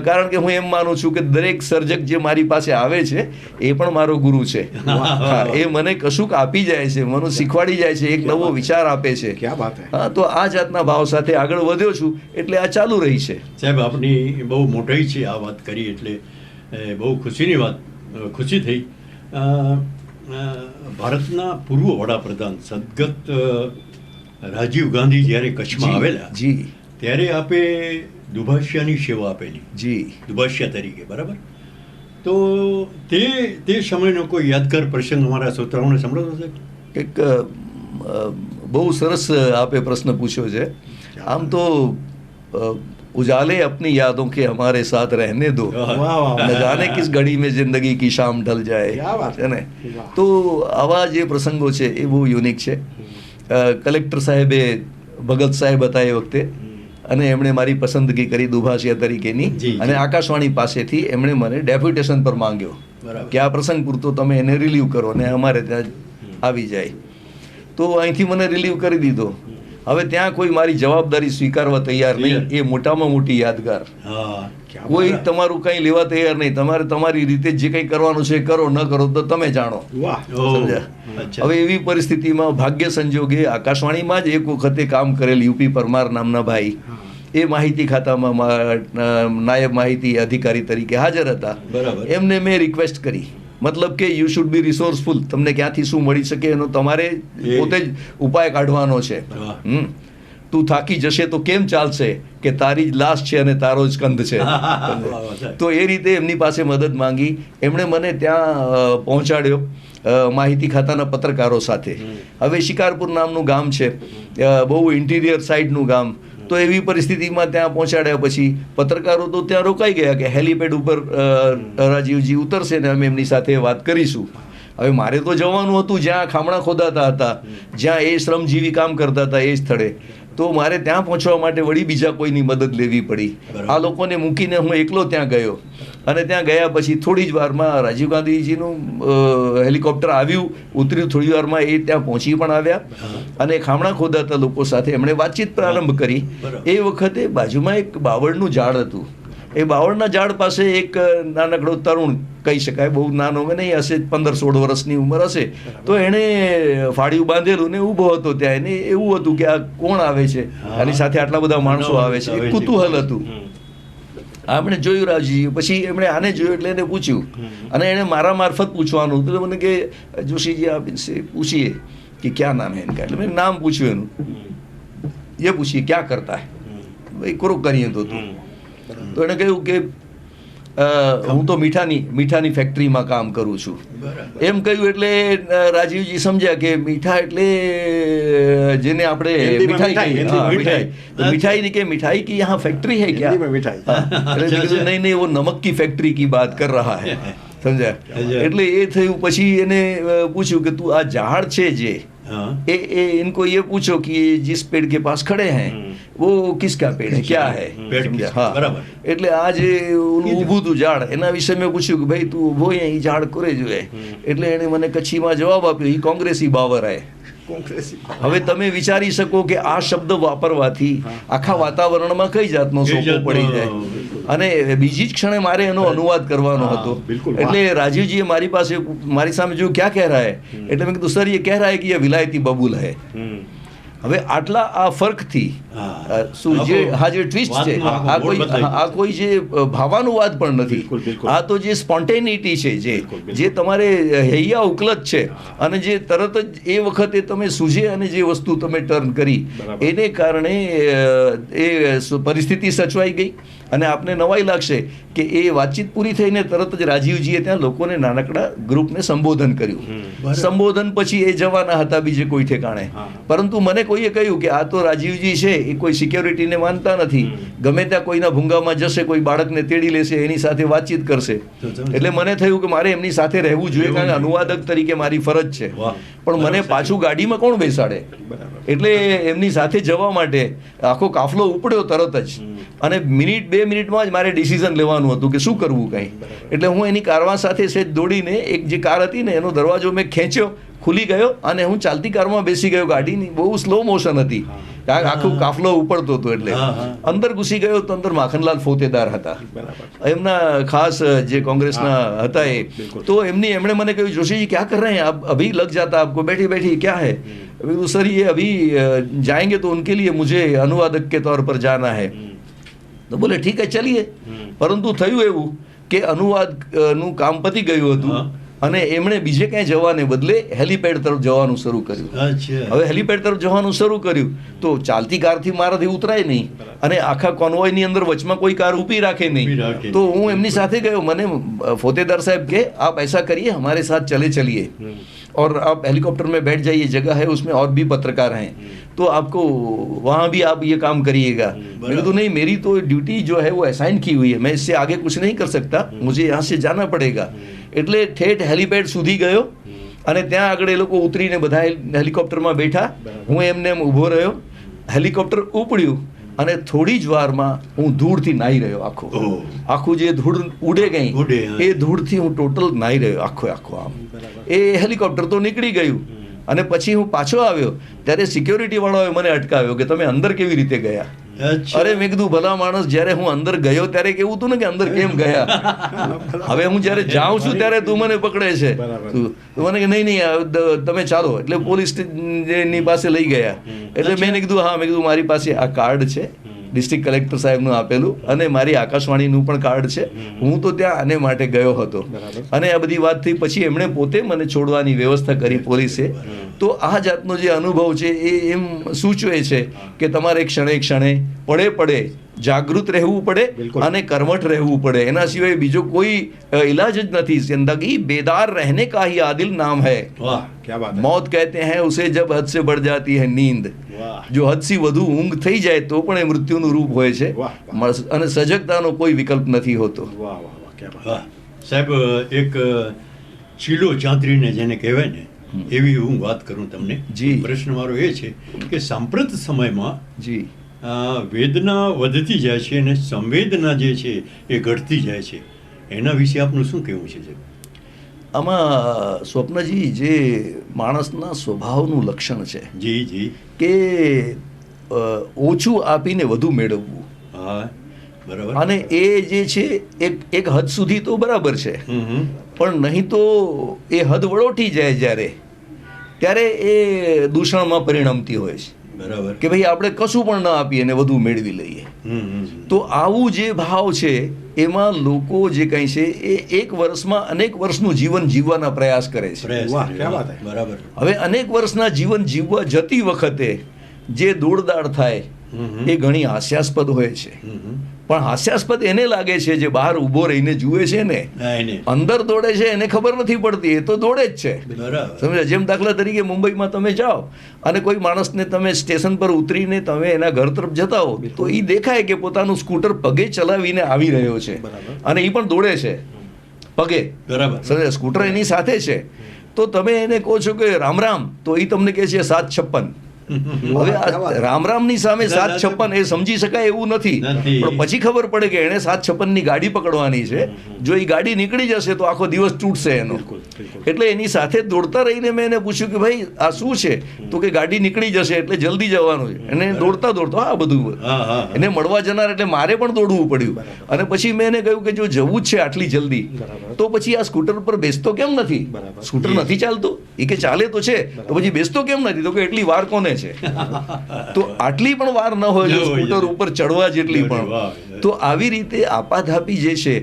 કારણ કે હું એમ માનું છું કે દરેક સર્જક જે મારી પાસે આવે છે એ પણ મારો ગુરુ છે. હા, એ મને કશુંક આપી જાય છે, મને શીખવાડી જાય છે, એક નવો વિચાર આપે છે. क्या बात है. હા, તો આ જાતના ભાવ સાથે આગળ વધ્યો છું, એટલે આ ચાલુ રહી છે. સાહેબ, આપની બહુ મોટાઈ છે, આ વાત કરી એટલે બહુ ખુશીની વાત, ખુશી થઈ. ભારતના પૂર્વ વડાપ્રધાન સદગત રાજીવ ગાંધી જ્યારે કચ્છમાં જી, આવેલા, જી ત્યારે આપે દુભાષિયાની સેવા આપેલી, જી. દુભાષિયા તરીકે, બરાબર? તો તે સમયનો કોઈ યાદગાર પ્રસંગ અમારા શ્રોતાઓને સંભળાવો સાહેબ? એક બહુ સરસ આપે પ્રશ્ન પૂછ્યો છે. આમ તો उजाले अपनी यादों के हमारे साथ रहने दो, વાહ, વાહ, વાહ. न जाने किस घड़ी में जिंदगी की शाम ढल क्या જાય, बात છે ને. વાહ. તો આવા જે પ્રસંગો છે એ બહુ યુનિક છે. કલેક્ટર સાહેબે ભગત સાહેબ હતા એ વખતે, અને એમણે મારી પસંદગી કરી દુભાષિયા તરીકેની, જી, જી. અને આકાશવાણી પાસેથી એમણે મને ડેપ્યુટેશન પર માંગ્યો બરાબર. કે આ પ્રસંગ પૂરતો તમે એને રિલીવ કરો ને અમારે ત્યાં આવી જાય. તો અહીંથી મને રિલીવ કરી દીધો. હવે ત્યાં કોઈ મારી જવાબદારી સ્વીકારવા તૈયાર નહીં, એ મોટામાં મોટી યાદગાર. હા. કોઈ તમારું કંઈ લેવા તૈયાર નહીં, તમારે તમારી રીતે જે કંઈ કરવાનું છે કરો, ન કરો તો તમે જાણો. વાહ. ઓહ, સમજ્યા? અચ્છા. હવે એવી પરિસ્થિતિમાં ભાગ્ય સંજોગે આકાશવાણીમાં જ એક વખતે કામ કરેલ યુપી પરમાર નામના ભાઈ, એ માહિતી ખાતામાં નાયબ માહિતી અધિકારી તરીકે હાજર હતા. બરાબર. એમને મેં રિક્વેસ્ટ કરી, મતલબ કે યુ શુડ બી રિસોર્સફુલ, તમને ક્યાંથી શું મળી શકે એનો તમારે પોતે જ ઉપાય કાઢવાનો છે. વાહ. તું થાકી જશે તો કેમ ચાલશે કે તારી જ લાશ છે અને તારો જ સ્કંદ છે. વાહ, વાહ, સાહેબ. તો એ રીતે એમની પાસે મદદ માંગી. એમણે મને ત્યાં પહોંચાડ્યો માહિતી ખાતાના પત્રકારો સાથે. હવે શિકારપુર નામનું ગામ છે, બહુ ઇન્ટિરિયર સાઈડનું ગામ. તો એવી પરિસ્થિતિમાં ત્યાં પહોંચાડ્યા પછી પત્રકારો તો ત્યાં રોકાઈ ગયા કે હેલીપેડ ઉપર રાજીવજી ઉતરશે ને અમે એમની સાથે વાત કરીશું. હવે મારે તો જવાનું હતું જ્યાં ખામણા ખોદાતા હતા, જ્યાં એ શ્રમજીવી કામ કરતા હતા એ સ્થળે. તો મારે ત્યાં પહોંચવા માટે વળી બીજા કોઈની મદદ લેવી પડી. બરાબર. આ લોકોને મૂકીને હું એકલો ત્યાં ગયો અને ત્યાં ગયા પછી થોડી જ વારમાં રાજીવ ગાંધીજીનું હેલિકોપ્ટર આવ્યું, ઉતર્યું, થોડી વારમાં એ ત્યાં પહોંચી પણ આવ્યા અને ખામણા ખોદાતા લોકો સાથે એમણે વાતચીત પ્રારંભ કરી. બરાબર. એ વખતે બાજુમાં એક બાવળનું ઝાડ હતું. એ બાવળના ઝાડ પાસે એક નાનકડો તરુણ કહી શકાય, બહુ નાનો નહીં હશે, 15-16 વર્ષની ઉંમર હશે, તો એણે ફાળિયું બાંધેલું ને ઊભો હતો ત્યાં. એને એવું હતું કે આ કોણ આવે છે, આની સાથે આટલા બધા માણસો આવે છે, એક કુતૂહલ હતું. આપણે જોયું રાવજી, પછી એમણે આને જોયું એટલે એને પૂછ્યું અને એણે મારા મારફત પૂછવાનું તો મને કે જોશીજી આપ इनसे पूछिए कि क्या नाम है इनका. એટલે મેં નામ પૂછ્યું એનું. ये पूछिए क्या करता है, ભાઈ કરો કરીએ તો એણે કહ્યું કે હું તો મીઠાની ફેક્ટરીમાં કામ કરું છું. એમ કહ્યું એટલે રાજીવજી સમજ્યા કે મીઠા એટલે જેને આપણે મીઠાઈ કહીએ. હા, મીઠાઈ. તો મીઠાઈ ની કે મીઠાઈ की यहाँ फैक्ट्री है क्या? એટલે કીધું નહીં નહીં, वो नमक की फैक्ट्री की बात कर रहा है. સમજ્યા? એટલે એ થયું. પછી એને પૂછ્યું કે તું આ ઝાડ છે જે એ इनको ये पूछो कि जिस पेड़ के पास खड़े हैं वो किसका पेड़ है, क्या है. હા, એટલે આ જે ઊભું હતું ઝાડ એના વિશે મેં પૂછ્યું કે ભાઈ તું ઊભો અહીં ઝાડ કોરે જોઈએ. એટલે એને મને કચ્છીમાં જવાબ આપ્યો, એ કોંગ્રેસી બાવર હે. હવે તમે વિચારી શકો કે આ શબ્દ વાપરવાથી આખા વાતાવરણમાં કઈ જાતનો સોપો પડી જાય. અને બીજી જ ક્ષણે મારે એનો અનુવાદ કરવાનો હતો. એટલે રાજીવજીએ મારી સામે જો ક્યાં કહે રહા હે, એટલે મેં કીધું સર ये कह रहा है कि ये विलायती बबूल है. હવે આટલા આ ફરકથી શું જે જે ટ્વિસ્ટ છે, આ કોઈ જે ભાવાનુવાદ પણ નથી, આ તો જે સ્પોન્ટેનિટી છે, જે તમારે હૈયા ઉકલત છે અને જે તરત જ એ વખતે તમે સૂઝે અને જે વસ્તુ તમે ટર્ન કરી એને કારણે એ પરિસ્થિતિ સચવાઈ ગઈ. અને આપને નવાઈ લાગશે કે એ વાતચીત પૂરી થઈને તરત જ રાજીવજીએ ત્યાં લોકોને નાનકડા ગ્રુપને સંબોધન કર્યું. સંબોધન પછી એ જવાના હતા બીજે કોઈ ઠેકાણે, પરંતુ મને કોઈએ કહ્યું કે આ તો રાજીવજી છે એ કોઈ સિક્યોરિટીને માનતા નથી, ગમે ત્યાં કોઈના ભૂંગામાં જશે, કોઈ બાળકને તેડી લેશે, એની સાથે વાતચીત કરશે. એટલે મને થયું કે મારે એમની સાથે રહેવું જોઈએ, કારણ કે અનુવાદક તરીકે મારી ફરજ છે. પણ મને પાછું ગાડીમાં કોણ બેસાડે? એટલે એમની સાથે જવા માટે આખો કાફલો ઉપડ્યો તરત જ. અને મિનિટ 2 મિનિટમાં જ મારે ડિસિઝન લેવાનું હતું કે શું કરવું કંઈ. એટલે હું એની કારમાં સાથે સેજ દોડીને એક જે કાર હતી ને એનો દરવાજો મેં ખેંચ્યો, ખુલી ગયો અને હું ચાલતી કારમાં બેસી ગયો. ગાડીની બહુ સ્લો મોશન હતી, કારણ આખો કાફલો ઉપડતો હતો. એટલે અંદર ઘૂસી ગયો તો અંદર માખનલાલ ફોતેદાર હતા, એમના ખાસ જે કોંગ્રેસના હતા એ. તો એમણે મને કહ્યું, જોશીજી क्या कर रहे हैं आप, अभी लग जाता आपको, बैठी बैठी क्या है. सर ये अभी जाएंगे तो उनके लिए मुझे अनुवादक के तौर पर जाना है. તો બોલે ઠીક હે ચલીએ. પરંતુ થયું એવું કે અનુવાદનું કામ પતી ગયું હતું અને એમણે બીજે ક્યાંય જવાને બદલે હેલિપેડ તરફ જવાનું શરૂ કર્યું. હવે હેલિપેડ તરફ જવાનું શરૂ કર્યું તો ચાલતી કારથી મારાથી ઉતરાય નહીં અને આખા કોન્વોયની અંદર વચમાં કોઈ કાર ઊભી રાખે નહીં. તો હું એમની સાથે ગયો. મને ફોતેદાર સાહેબ કે આપ ऐसा करिए, हमारे साथ चलिए और आप हेलीकॉप्टर में बैठ जाइए, जगह है उसमें और भी पत्रकार हैं तो आपको वहाँ भी आप ये काम करिएगा. मैंने कहा नहीं, मेरी तो ड्यूटी जो है वो असाइन की हुई है, मैं इससे आगे कुछ नहीं कर सकता, मुझे यहाँ से जाना पड़ेगा. એટલે ઠેઠ હેલિપેડ સુધી ગયો અને ત્યાં આગળ એ લોકો ઉતરીને બધા હેલિકોપ્ટરમાં બેઠા. હું એમને એમ ઊભો રહ્યો. હેલિકોપ્ટર ઉપડ્યું અને થોડી જ વારમાં હું ધૂળથી નાહી રહ્યો. આખું જે ધૂળ ઉડે ગઈ એ ધૂળથી હું ટોટલ નાહી રહ્યો આખો આમ. એ હેલિકોપ્ટર તો નીકળી ગયું અને પછી હું પાછો આવ્યો ત્યારે સિક્યોરિટી વાળાએ મને અટકાવ્યો કે તમે અંદર કેવી રીતે ગયા. અરે મેં કીધું ભલા માણસ, જ્યારે હું અંદર ગયો ત્યારે કેવું હતું ને કે અંદર કેમ ગયા, હવે હું જ્યારે જાઉં છું ત્યારે તું મને પકડે છે. મને કે નહીં તમે ચાલો. એટલે પોલીસ ની પાસે લઈ ગયા. એટલે મેં કીધું હા, મેં કીધું મારી પાસે આ કાર્ડ છે ડિસ્ટ્રિક્ટ કલેક્ટર સાહેબનું આપેલું અને મારી આકાશવાણીનું પણ કાર્ડ છે, હું તો ત્યાં આને માટે ગયો હતો. અને આ બધી વાત થઈ પછી એમણે પોતે મને છોડવાની વ્યવસ્થા કરી પોલીસે. તો આ જાતનો જે અનુભવ છે એ એમ સૂચવે છે કે તમારે ક્ષણે પડે જાગૃત રહેવું પડે અને કર્મઠ રહેવું પડે. એના સિવાય બીજો કોઈ इलाज જ નથી. जिंदगी बेदार रहने का ही आदिल नाम है. मौत कहते हैं उसे जब हद से बढ़ जाती है नींद. જો હદથી વધુ ઊંઘ થઈ જાય તો પણ એ મૃત્યુનું રૂપ હોય છે અને સજગતાનો કોઈ વિકલ્પ નથી હોતો. સાહેબ, એક ચીલો ચાંદરીને જેને કહેવાય ને, એવી હું વાત કરું તમને. જી. પ્રશ્ન મારો એ છે કે સાંપ્રત સમયમાં જી વેદના વધતી જાય છે અને સંવેદના જે છે એ ઘટતી જાય છે, એના વિશે આપનું શું કહેવું છે સાહેબ? આમાં સ્વપ્નજી જે માણસના સ્વભાવનું લક્ષણ છે જી જી. કે ઓછું આપીને વધુ મેળવવું, હા બરાબર. અને એ જે છે એક હદ સુધી તો બરાબર છે, પણ નહીં તો એ હદ વળોટી જાય જ્યારે ત્યારે એ દૂષણમાં પરિણમતી હોય છે. બરાબર. કે ભાઈ આપણે કશું પણ ન આપીએ અને વધુ મેળવી લઈએ. તો આવું જે ભાવ છે એમાં લોકો જે કંઈ છે એ એક વર્ષમાં અનેક વર્ષનું જીવન જીવવાના પ્રયાસ કરે છે. વાહ, ક્યા વાત હે. બરાબર. હવે અનેક વર્ષના જીવન જીવવા જતી વખતે જે દોડદાડ થાય એ ઘણી હાસ્યાસ્પદ હોય છે. પણ હાસ્યાસ્પદ એને લાગે છે જે બહાર ઊભો રહીને જુએ છે ને, હા, એને. અંદર દોડે છે એને ખબર નથી પડતી, એ તો દોડે જ છે. બરાબર. સમજ્યા? જેમ દાખલા તરીકે મુંબઈમાં તમે જાઓ અને કોઈ માણસને તમે સ્ટેશન પર ઉતરીને તમે એના ઘર તરફ જતા હો તો એ દેખાય કે પોતાનું સ્કૂટર પગે ચલાવીને આવી રહ્યો છે, અને એ પણ દોડે છે પગે. બરાબર. સમજ્યા? સ્કૂટર એની સાથે છે, તો તમે એને કહો છો કે રામ રામ, તો એ તમને કહે છે 756. હવે આ રામરામની સામે 756 એ સમજી શકાય એવું નથી, પણ પછી ખબર પડે કે એણે 756 ની ગાડી પકડવાની છે. જો એ ગાડી નીકળી જશે તો આખો દિવસ તૂટશે એનો. એટલે એની સાથે દોડતા રહીને મેં એને પૂછ્યું કે ભાઈ આ શું છે? તો કે ગાડી નીકળી જશે એટલે જલ્દી જવાનું છે. એને દોડતા દોડતા આ બધું એને મળવા જનાર એટલે મારે પણ દોડવું પડ્યું. અને પછી મેં એને કહ્યું કે જો જવું જ છે આટલી જલ્દી, તો પછી આ સ્કૂટર પર બેસતો કેમ નથી? સ્કૂટર નથી ચાલતું? એ કે ચાલે તો છે, તો પછી બેસતો કેમ નથી? તો કે એટલી વાર કોને છે? તો આટલી પણ વાર ન હોય જો સ્કૂટર ઉપર ચડવા જેટલી પણ. તો આવી રીતે આપાધાપી જે છે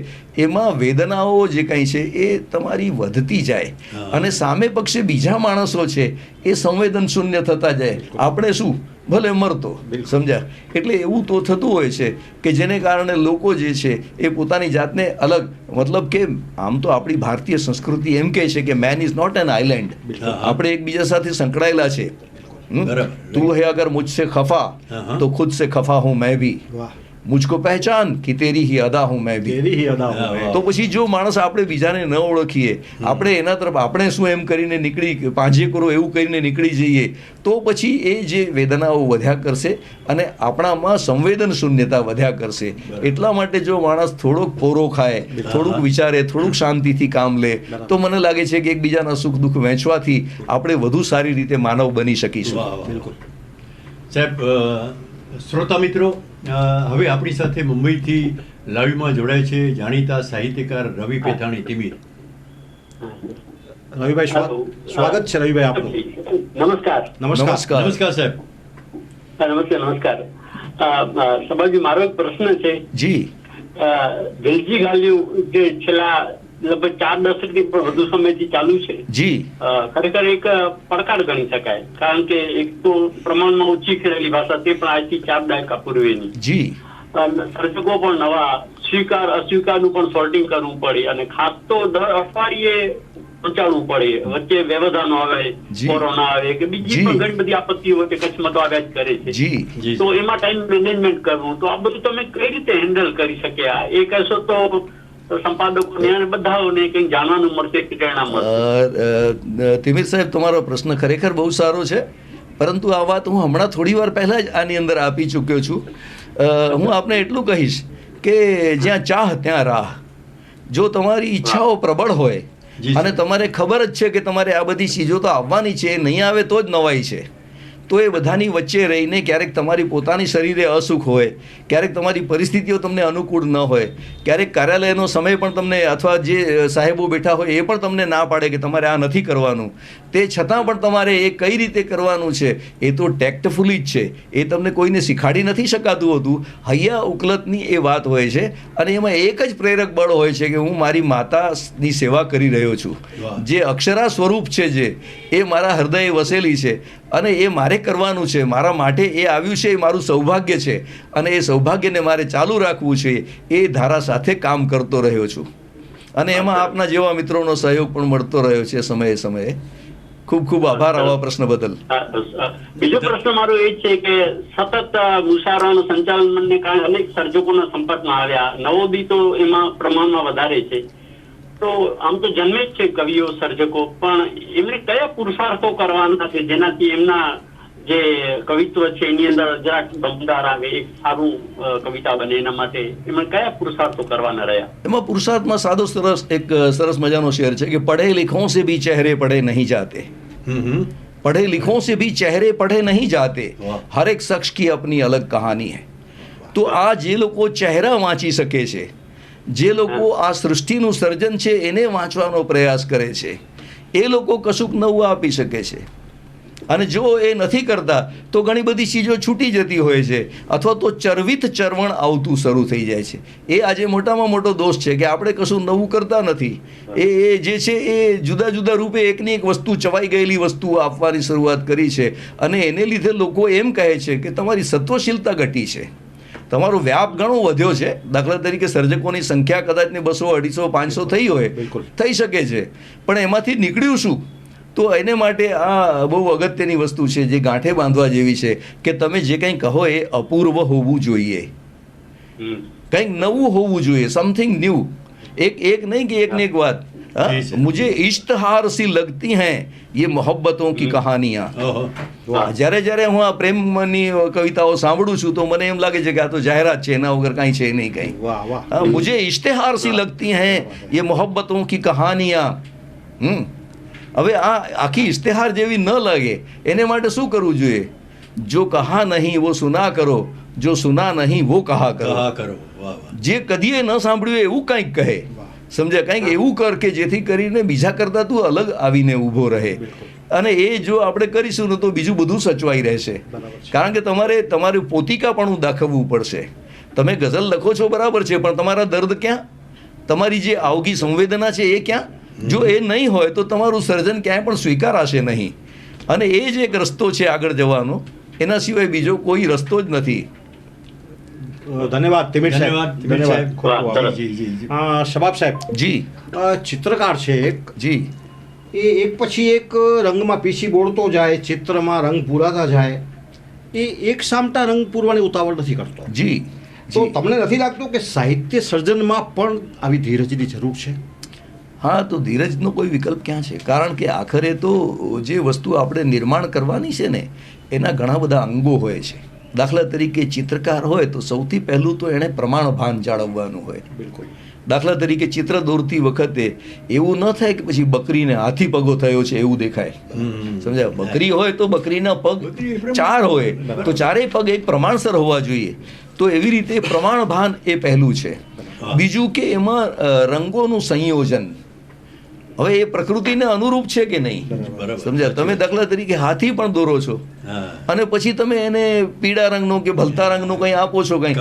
એમાં વેદનાઓ જે કંઈ છે એ તમારી વધતી જાય, અને સામે પક્ષે બીજા માણસો છે એ સંવેદન શૂન્ય થતા જાય. આપણે શું ભલે મરતો. સમજ્યા? એટલે એવું તો થતું હોય છે કે જેને કારણે લોકો જે છે એ પોતાની જાતને અલગ, મતલબ કે આમ તો આપણી ભારતીય સંસ્કૃતિ એમ કહે છે કે man is not an island. આપણે એકબીજા સાથે સંકળાયેલા છે. तू है अगर मुझसे खफा तो खुद से खफा हूं मैं भी, मुझको पहचान कि तेरी ही अदा हूं मैं भी. તો પછી જો માણસ આપણે બીજાને ન ઓળખીએ, આપણે એના તરફ આપણે શું એમ કરીને નીકળી પાંજે કરો એવું કરીને નીકળી જઈએ, તો પછી એ જે વેદનાઓ વધ્યા કરશે અને આપણામાં સંવેદન શૂન્યતા વધ્યા કરશે. એટલા માટે જો માણસ થોડોક પોરો ખાય, થોડુંક વિચારે, થોડુંક શાંતિથી કામ લે, તો મને લાગે છે કે એકબીજાના સુખ દુઃખ વહેંચવાથી આપણે વધુ સારી રીતે માનવ બની શકીશું. બિલકુલ. સાહેબ, શ્રોતા મિત્રો, હવે આપણી સાથે મુંબઈથી લાઈવમાં જોડાય છે જાણીતા સાહિત્યકાર રવિ પેથાણી તિમિર. રવિભાઈ, સ્વાગત છે રવિભાઈ આપનું. નમસ્કાર. નમસ્કાર. નમસ્કાર સાહેબ. નમસ્કાર. સભાજી, મારો એક પ્રશ્ન છે. જી. વેલજી ગાલ્યું જે છેલ્લા લગભગ 4 દશકથી પણ વધુ સમયથી ચાલુ છે, જી, ખરેખર એક પડકાર ગણી શકાય. કારણ કે એક તો પ્રમાણમાં ઓછી ખેડેલી ભાષા, તે પણ આજથી 4 દાયકા પૂર્વેની. જી. સર્જકો પણ નવા, સ્વીકાર અસ્વીકારનું પણ સોર્ટિંગ કરવું પડે, અને ખાસ તો દર અઠવાડિયે પહોંચાડવું પડે. વચ્ચે વ્યવધાનો આવે, કોરોના આવે કે બીજી પણ ઘણી બધી આપત્તિઓ વચ્ચે કચ્છમાં તો આવ્યા જ કરે છે. તો એમાં ટાઈમ મેનેજમેન્ટ કરવું, તો આ બધું તમે કઈ રીતે હેન્ડલ કરી શક્યા? એ કહેશો તો સંપાદકોને અને બધાઓને કંઈક જાણવાનું મળશે, પ્રેરણા મળશે. તિમિર સાહેબ, તમારો પ્રશ્ન ખરેખર બહુ સારો છે, પરંતુ આ વાત હું હમણાં થોડી વાર પહેલા જ આની અંદર આપી ચૂક્યો છું. હું આપને એટલું કહીશ કે જ્યાં ચાહ ત્યાં રાહ. જો તમારી ઈચ્છાઓ પ્રબળ હોય અને તમારે ખબર જ છે કે તમારે આ બધી ચીજો તો આવવાની છે, નહીં આવે તો જ નવાઈ છે, તો એ બધાની વચ્ચે રહીને ક્યારેક તમારી પોતાની શરીરે અસુખ હોય, ક્યારેક તમારી પરિસ્થિતિઓ તમને અનુકૂળ ન હોય, ક્યારેક કાર્યાલયનો સમય પણ તમને અથવા જે સાહેબો બેઠા હોય એ પણ તમને ના પાડે કે તમારે આ નથી કરવાનું, તે છતાં પણ તમારે એ કઈ રીતે કરવાનું છે એ તો ટેક્ટફુલી જ છે. એ તમને કોઈને શીખાડી નથી શકાતું હતું. હૈયા ઉકલતની એ વાત હોય છે, અને એમાં એક જ પ્રેરક બળ હોય છે કે હું મારી માતાની સેવા કરી રહ્યો છું. જે અક્ષરા સ્વરૂપ છે, જે એ મારા હૃદયે વસેલી છે અને એ મારે કરવાનું છે, મારા માટે એ આવ્યું છે, એ મારું સૌભાગ્ય છે, અને એ સૌભાગ્યને મારે ચાલુ રાખવું છે. એ ધારા સાથે કામ કરતો રહ્યો છું, અને એમાં આપના જેવા મિત્રોનો સહયોગ પણ મળતો રહ્યો છે સમયે સમયે. ખૂબ ખૂબ આભાર આવા પ્રશ્ન બદલ. બીજો પ્રશ્ન મારો એ છે કે સતત મુસાફરોના સંચાલનને કારણે અનેક સર્જકોના સંપર્કમાં આવ્યા, નવો બી તો એમાં પ્રમાણમાં વધારે છે. તો આમ તો જન્મે જ છે કવિઓ, સર્જકો, પણ એમને કયા પુરુષાર્થો કરવાના છે જેનાથી એમના જે કવિત્વ છે એની અંદર જરાક દમદાર આવે, એક સારું કવિતા બને, એના માટે એમણે કયા પુરુષાર્થો કરવાના રહ્યા? એમાં પુરુષાર્થમાં સાદો એક સરસ મજાનો શેર છે કે પડે લિખોं से भी चेहरे पढ़े नहीं जाते, पढ़े लिखों से भी चेहरे पढ़े नहीं जाते, हर एक शख्स की अपनी अलग कहानी है. તો આ જે લોકો ચહેરા વાંચી શકે છે, જે લોકો આ સૃષ્ટિનું સર્જન છે એને વાંચવાનો પ્રયાસ કરે છે, એ લોકો કશુંક નવું આપી શકે છે. અને જો એ નથી કરતા તો ઘણી બધી ચીજો છૂટી જતી હોય છે, અથવા તો ચરવિત ચરવણ આવતું શરૂ થઈ જાય છે. એ આજે મોટામાં મોટો દોષ છે કે આપણે કશું નવું કરતા નથી. એ જે છે એ જુદા જુદા રૂપે એકની એક વસ્તુ, ચવાઈ ગયેલી વસ્તુ આપવાની શરૂઆત કરી છે, અને એને લીધે લોકો એમ કહે છે કે તમારી સત્વશીલતા ઘટી છે, તમારો વ્યાપ ઘણો વધ્યો છે. દાખલા તરીકે સર્જકોની સંખ્યા કદાચ 200, 250, 500 થઈ હોય, થઈ શકે છે, પણ એમાંથી નીકળ્યું શું? તો એને માટે આ બહુ અગત્યની વસ્તુ છે જે ગાંઠે બાંધવા જેવી છે કે તમે જે કંઈ કહો એ અપૂર્વ હોવું જોઈએ, કંઈક નવું હોવું જોઈએ, સમથિંગ ન્યૂ. એક નહીં કે એકને એક વાત, મુझे इश्तहार सी लगती हैं ये मोहब्बतों की कहानियाँ. જ્યારે હું આ પ્રેમની કવિતાઓ સાંભળું છું તો મને એમ લાગે છે કે આ તો જાહેરાત છે, એના વગર કાંઈ છે નહીં કંઈ. મુझे इश्तहार सी लगती हैं ये मोहब्बतों की कहानियाँ. હવે આ આખી ઇશ્તેહાર જેવી ન લાગે એને માટે શું કરવું જોઈએ? જો કહા નહીં વો સુના કરો, જો સુના નહીં વો કહા કરો. જે કદીએ ન સાંભળ્યું એવું કંઈક કહે, સમજ્યા? કંઈક એવું કર કે જેથી કરીને બીજા કરતાં તું અલગ આવીને ઊભો રહે. અને એ જો આપણે કરીશું ને તો બીજું બધું સચવાઈ રહેશે. કારણ કે તમારે પોતિકાપણું દાખવવું પડશે. તમે ગઝલ લખો છો બરાબર છે, પણ તમારા દર્દ ક્યાં? તમારી જે આવગી સંવેદના છે એ ક્યાં? જો એ નહીં હોય તો તમારું સર્જન ક્યાંય પણ સ્વીકારાશે નહીં. અને એ જ એક રસ્તો છે આગળ જવાનો, એના સિવાય બીજો કોઈ રસ્તો જ નથી. ધન્યવાદ તિમિર સાહેબ. શબાબ સાહેબ, જી, ચિત્રકાર છે જી, એ એક પછી એક રંગમાં પીસી બોળતો જાય, ચિત્રમાં રંગ પૂરાતા જાય, એ એક સામટા રંગ પૂરવાની ઉતાવળ નથી કરતો. જી. તો તમને નથી લાગતું કે સાહિત્ય સર્જનમાં પણ આવી ધીરજની જરૂર છે? હા, તો ધીરજનો કોઈ વિકલ્પ ક્યાં છે? કારણ કે આખરે તો જે વસ્તુ આપણે નિર્માણ કરવાની છે ને એના ઘણા બધા અંગો હોય છે. દાખલા તરીકે ચિત્રકાર હોય તો સૌથી પહેલું તો એણે પ્રમાણભાન જાળવવાનું હોય. બિલકુલ. દાખલા તરીકે ચિત્ર દોરતી વખતે એવું ન થાય કે પછી બકરીને હાથી પગો થયો છે એવું દેખાય, સમજાય? બકરી હોય તો બકરીના પગ 4 હોય તો ચારેય પગ એક પ્રમાણસર હોવા જોઈએ. તો એવી રીતે પ્રમાણભાન એ પહેલું છે. બીજું કે એમાં રંગોનું સંયોજન, હવે એ પ્રકૃતિને અનુરૂપ છે કે નહીં, સમજ્યા? તમે દાખલા તરીકે હાથી પણ દોરો છો અને પછી તમે એને પીળા રંગનો કે ભલતા રંગનો કંઈ આપો છો, કંઈ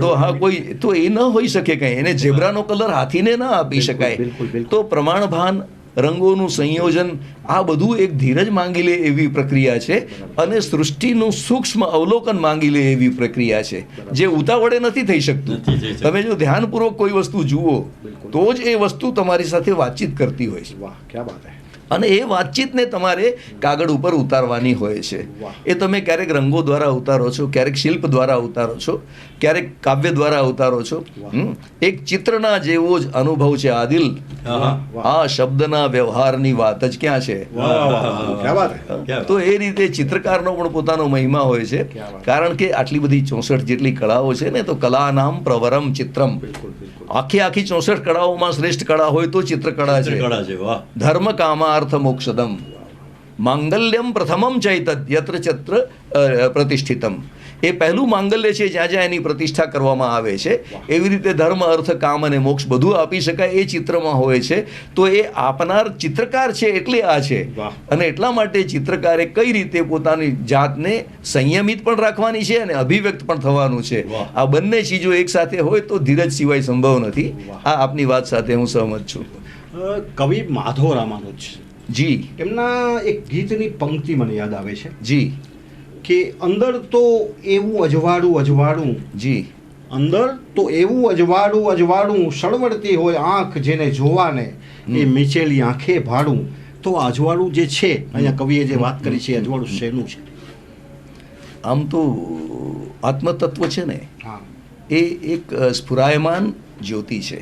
તો હા કોઈ તો એ ન હોઈ શકે, કંઈ એને ઝેબ્રાનો કલર હાથીને ના આપી શકાય. તો પ્રમાણભાન, રંગોનું સંયોજન, આ બધું એક ધીરજ માંગી લે એવી પ્રક્રિયા છે, અને સૃષ્ટિનું સૂક્ષ્મ અવલોકન માંગી લે એવી પ્રક્રિયા છે, જે ઉતાવળે નથી થઈ શકતું. તમે જો ધ્યાનપૂર્વક કોઈ વસ્તુ જુઓ તો જ એ વસ્તુ તમારી સાથે વાતચીત કરતી હોય છે. વાહ, ક્યા બાત હૈ. અને એ વાતચીતને તમારે કાગળ ઉપર ઉતારવાની હોય છે. એ તમે ક્યારેક રંગો દ્વારા ઉતારો છો, ક્યારેક શિલ્પ દ્વારા ઉતારો છો, ક્યારેક કાવ્ય દ્વારા ઉતારો છો. એક ચિત્રના જેવો જ અનુભવ છે આદિલ. આ શબ્દના વ્યવહારની વાત જ ક્યાં છે? તો એ રીતે ચિત્રકારનો પણ પોતાનો મહિમા હોય છે. કારણ કે આટલી બધી 64 જેટલી કળાઓ છે ને, તો કલાનામ પ્રવરમ ચિત્રમ. આખી 64 કળાઓમાં શ્રેષ્ઠ કળા હોય તો ચિત્રકળા છે. ધર્મ કામાર્થ મોક્ષદમ માંગલ્યમ પ્રથમમ ચૈતદ યત્ર ચત્ર પ્રતિષ્ઠિતમ. એ પહેલું માંગલ્ય છે જ્યાં જ્યાં એની પ્રતિષ્ઠા કરવામાં આવે છે. એવી રીતે ધર્મ, અર્થ, કામ અને મોક્ષ બધું આપી શકાય એ ચિત્રમાં હોય છે. તો એ આપનાર ચિત્રકાર છે એટલે આ છે. અને એટલા માટે ચિત્રકારે કઈ રીતે પોતાની જાતને સંયમિત પણ રાખવાની છે અને અભિવ્યક્ત પણ થવાનું છે. આ બંને ચીજો એક સાથે હોય તો ધીરજ સિવાય સંભવ નથી. આ આપની વાત સાથે હું સહમત છું. કવિ માધવ રામાનુજ, જી, એમના એક ગીતની પંક્તિ મને યાદ આવે છે. જી, કે અંદર તો એવું અજવાળું, જી, અંદર તો એવું અજવાળું સળવળતી હોય આંખ જેને જોવાને એ મીચેલી આંખે ભાડું. તો અજવાળું જે છે, અહીંયા કવિએ જે વાત કરી છે, અજવાળું શેનું છે? આમ તો આત્મતત્વ છે ને, હા, એ એક સ્ફુરાયમાન જ્યોતિ છે.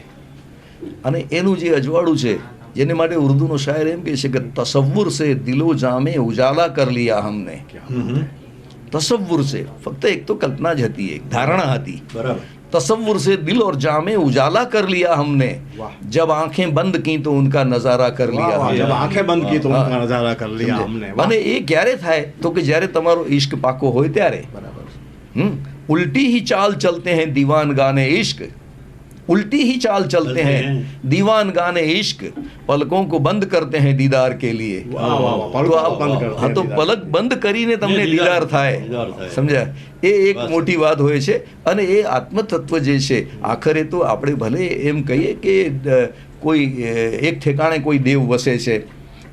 અને એનું જે અજવાળું છે, જેને માટે ઉર્દુનો શાયર એમ કહે છે કે તસવ્વુર સે દિલો જામે ઉજાલા કર લિયા હમને. તસવ્વુર સે, ફક્ત એક તો કલ્પના જ હતી, એક ધારણા હતી. બરાબર. तसव्वुर से दिल और जामे उजाला कर लिया हमने, जब आंखें બંધ की तो उनका नजारा कर लिया. जब आंखें બંધ की तो उनका नजारा कर लिया हमने. અને એ ક્યારે થાય તો કે જ્યારે તમારો ઇશ્ક પાકો હોય ત્યારે. ઉલ્ટી ही चाल चलते हैं दीवान गाने इश्क, उल्टी ही चाल चलते हैं दीवान गाने इश्क, पलकों को બંધ करते हैं दीदार के लिए. તો પલક બંધ કરીને તમને દીદાર થાય, સમજ્યા? એ એક મોટી વાત હોય છે. અને એ આત્મતત્વ જે છે, આખરે તો આપણે ભલે એમ કહીએ કે કોઈ એક ઠેકાણે કોઈ દેવ વસે છે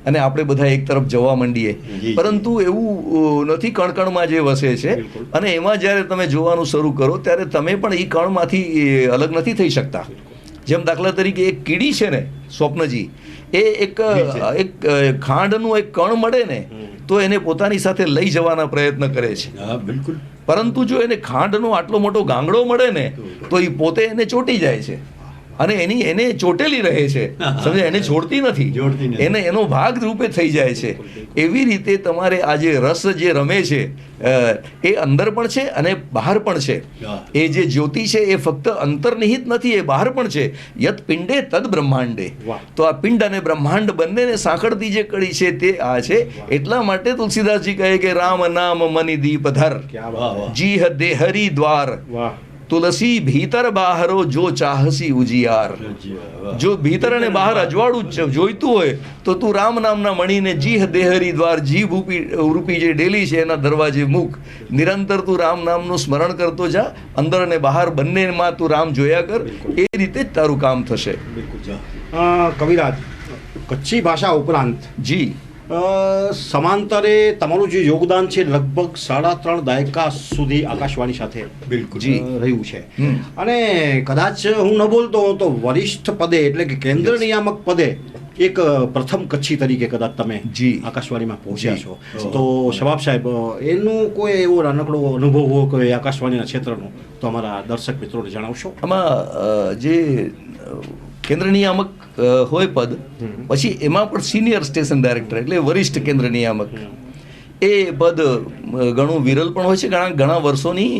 અને આપણે બધા એક તરફ જવા માંડીએ, પરંતુ એવું નથી. કણકણમાં જે વસે છે અને એમાં જ્યારે તમે જોવાનું શરૂ કરો ત્યારે તમે પણ એ કણમાંથી અલગ નથી થઈ શકતા. જેમ દાખલા તરીકે એક કીડી છે ને, સ્વપ્નજી, એ એક ખાંડનું એક કણ મળે ને તો એને પોતાની સાથે લઈ જવાના પ્રયત્ન કરે છે. બિલકુલ. પરંતુ જો એને ખાંડનો આટલો મોટો ગાંગડો મળે ને તો એ પોતે એને ચોંટી જાય છે અને એને ચોટેલી રહે છે, સમજે? એને છોડતી નથી, એને એનો ભાગ રૂપે થઈ જાય છે. એવી રીતે તમારે આ જે રસ જે રમે છે એ અંદર પણ છે અને બહાર પણ છે. એ જે જ્યોતિ છે એ ફક્ત અંતર્નિહિત નથી, એ બહાર પણ છે. યત પિંડે તદ બ્રહ્માંડે. તો આ પિંડ અને બ્રહ્માંડ બંનેને સાંકળતી જે કડી છે તે આ છે. એટલા માટે તુલસીદાસજી કહે કે રામ નામ મની દીપ ધર, જીહ દેહરી દ્વાર, તુલસી ભીતર બહારો જો ચાહસી ઉજિયાર. જો ભીતર અને બહાર અજવાળું જોઈતું હોય તો તું રામ નામના મણીને જીહ દેહરી દ્વાર, જીભ રૂપી જે ડેલી છે એના દરવાજે મૂક. નિરંતર તું રામ નામનું સ્મરણ કરતો જા, અંદર અને બહાર બંનેમાં તું રામ જોયા કર. એ રીતે જ તારું કામ થશે. કવિરાજ, કચ્છી ભાષા ઉપરાંત જી સમાંતરે તમારું જે યોગદાન છે લગભગ 3.5 દાયકા સુધી આકાશવાણી સાથે બિલકુલ રહ્યું છે. અને કદાચ હું ન બોલતો હોઉં તો વરિષ્ઠ પદે એટલે કે કેન્દ્ર નિયામક પદે એક પ્રથમ કચ્છી તરીકે કદાચ તમે આકાશવાણીમાં પહોંચ્યા છો. તો શબાબ સાહેબ, એનું કોઈ એવો નાનકડો અનુભવ હોય કોઈ આકાશવાણીના ક્ષેત્રનો તો અમારા દર્શક મિત્રોને જણાવશો. આમાં જે કેન્દ્ર નિયામક હોય પદ, પછી એમાં પણ સિનિયર સ્ટેશન ડાયરેક્ટર એટલે વરિષ્ઠ કેન્દ્ર નિયામક, એ પદ ઘણું વિરલ પણ હોય છે. ઘણા વર્ષોની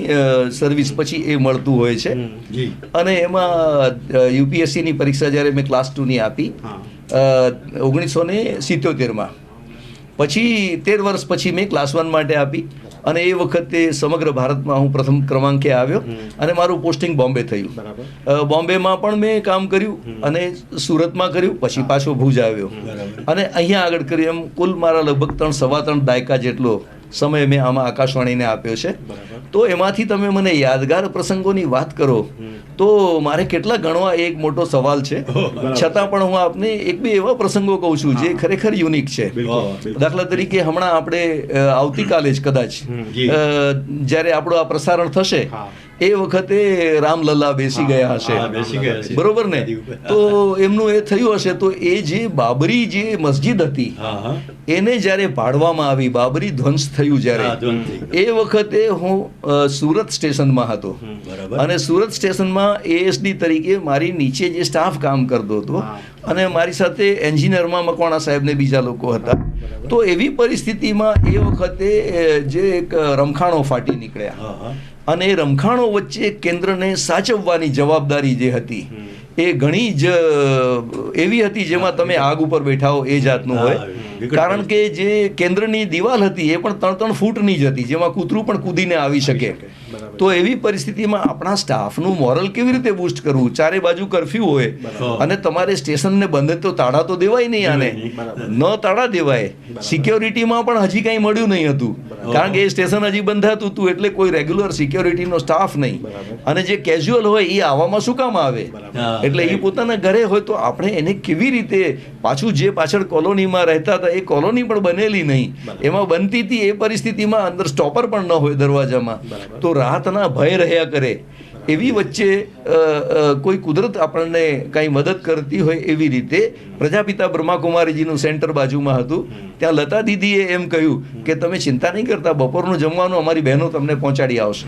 સર્વિસ પછી એ મળતું હોય છે. અને એમાં યુપીએસસીની પરીક્ષા જ્યારે મેં ક્લાસ 2ની આપી 1977માં, પછી 13 વર્ષ પછી મેં ક્લાસ 1 માટે આપી અને એ વખતે સમગ્ર ભારતમાં હું પ્રથમ ક્રમાંકે આવ્યો અને મારું પોસ્ટિંગ બોમ્બે થયું. બોમ્બેમાં પણ મેં કામ કર્યું અને સુરતમાં કર્યું, પછી પાછો ભુજ આવ્યો અને અહીંયા આગળ કર્યું. એમ કુલ મારા લગભગ 3-3.25 દાયકા જેટલો સમય મેં આમાં આકાશવાણીને આપ્યો છે. તો એમાંથી તમે મને યાદગાર પ્રસંગોની વાત કરો તો મારે કેટલા ગણવા એક મોટો સવાલ છે. છતાં પણ હું આપને એક બે એવા પ્રસંગો કહું છું જે ખરેખર યુનિક છે. દાખલા તરીકે હમણાં આપણે આવતીકાલે જ કદાચ જ્યારે આપણું આ પ્રસારણ થશે એ વખતે રામલલ્લા બેસી ગયા હશે, બરોબર ને? તો એમનું એ થયું હશે. તો એ જે બાબરી જે મસ્જિદ હતી એને જ્યારે પાડવામાં આવી, બાબરી ધ્વંસ થયું જ્યારે, એ વખતે હું સુરત સ્ટેશનમાં હતો અને સુરત સ્ટેશનમાં એએસડી તરીકે મારી નીચે જે સ્ટાફ કામ કરતો હતો અને મારી સાથે એન્જિનિયરમાં મકવાણા સાહેબ ને બીજા લોકો હતા. તો એવી પરિસ્થિતિમાં એ વખતે જે એક રમખાણો ફાટી નીકળ્યા અને એ રમખાણો વચ્ચે કેન્દ્રને સાચવવાની જવાબદારી જે હતી એ ઘણી જ એવી હતી જેમાં તમે આગ ઉપર બેઠા હો એ જાતનું હોય. કારણ કે જે કેન્દ્રની દિવાલ હતી એ પણ 3-3 ફૂટની જ હતી, જેમાં કૂતરું પણ કૂદીને આવી શકે. તો એવી પરિસ્થિતિમાં આપણા સ્ટાફનું મોરલ કેવી રીતે બૂસ્ટ કરવું? ચારે બાજુ કરફ્યુ હોય અને તમારે સ્ટેશનને બંધ તો તાળા તો દેવાય નહીં, આને ન તાળા દેવાય. સિક્યોરિટીમાં પણ હજી કાંઈ મળ્યું નહીં હતું કારણ કે એ સ્ટેશન હજી બંધાતું હતું, એટલે કોઈ રેગ્યુલર સિક્યોરિટીનો સ્ટાફ નહીં. અને જે કેઝ્યુઅલ હોય એ આવવામાં શું કામ આવે? એટલે એ પોતાના ઘરે હોય તો આપણે એને કેવી રીતે પાછું જે પાછળ કોલોનીમાં રહેતા હતા એ કોલોની પણ બનેલી નહીં, એમાં બનતી હતી એ પરિસ્થિતિમાં અંદર સ્ટોપર પણ ન હોય દરવાજામાં, તો રાતના ભય રહ્યા કરે. એવી વચ્ચે કોઈ કુદરત આપણને કાંઈ મદદ કરતી હોય એવી રીતે પ્રજાપિતા બ્રહ્માકુમારીજીનું સેન્ટર બાજુમાં હતું. ત્યાં લતા દીદીએ એમ કહ્યું કે તમે ચિંતા નહીં કરતા, બપોરનું જમવાનું અમારી બહેનો તમને પહોંચાડી આવશે.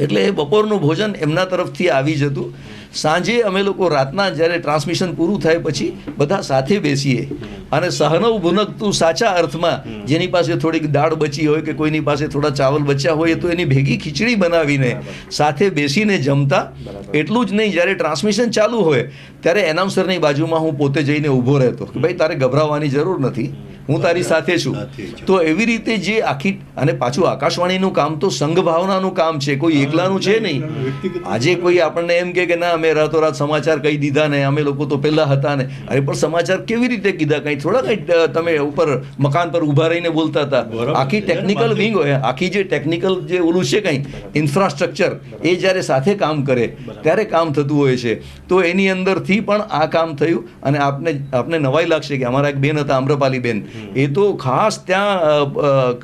એટલે બપોરનું ભોજન એમના તરફથી આવી જતું. સાંજે અમે લોકો રાતના જ્યારે ટ્રાન્સમિશન પૂરું થાય પછી બધા સાથે બેસીએ અને સહનવ ભુનકતું સાચા અર્થમાં જેની પાસે થોડીક દાળ બચી હોય કે કોઈની પાસે થોડા ચાવલ બચ્યા હોય તો એની ભેગી ખીચડી બનાવીને સાથે બેસીને જમતા. એટલું જ નહીં, જ્યારે ટ્રાન્સમિશન ચાલુ હોય ત્યારે એનાઉન્સરની બાજુમાં હું પોતે જઈને ઊભો રહેતો કે ભાઈ તારે ગભરાવાની જરૂર નથી, હું તારી સાથે છું. તો એવી રીતે જે આખી, અને પાછું આકાશવાણીનું કામ તો સંઘ ભાવનાનું કામ છે, કોઈ એકલાનું છે નહીં. આજે કોઈ આપણને એમ કે ના અમે રાતોરાત સમાચાર કહી દીધા ને અમે લોકો તો પહેલા હતા ને, અરે પણ સમાચાર કેવી રીતે કીધા, કંઈ થોડા કંઈ તમે ઉપર મકાન પર ઊભા રહીને બોલતા હતા. આખી ટેકનિકલ વિંગ હોય, આખી જે ટેકનિકલ જે ઓલું છે કંઈ ઇન્ફ્રાસ્ટ્રક્ચર, એ જ્યારે સાથે કામ કરે ત્યારે કામ થતું હોય છે. તો એની અંદરથી પણ આ કામ થયું. અને આપને નવાઈ લાગશે કે અમારા એક બેન હતા આમ્રપાલી બેન, એ તો ખાસ ત્યાં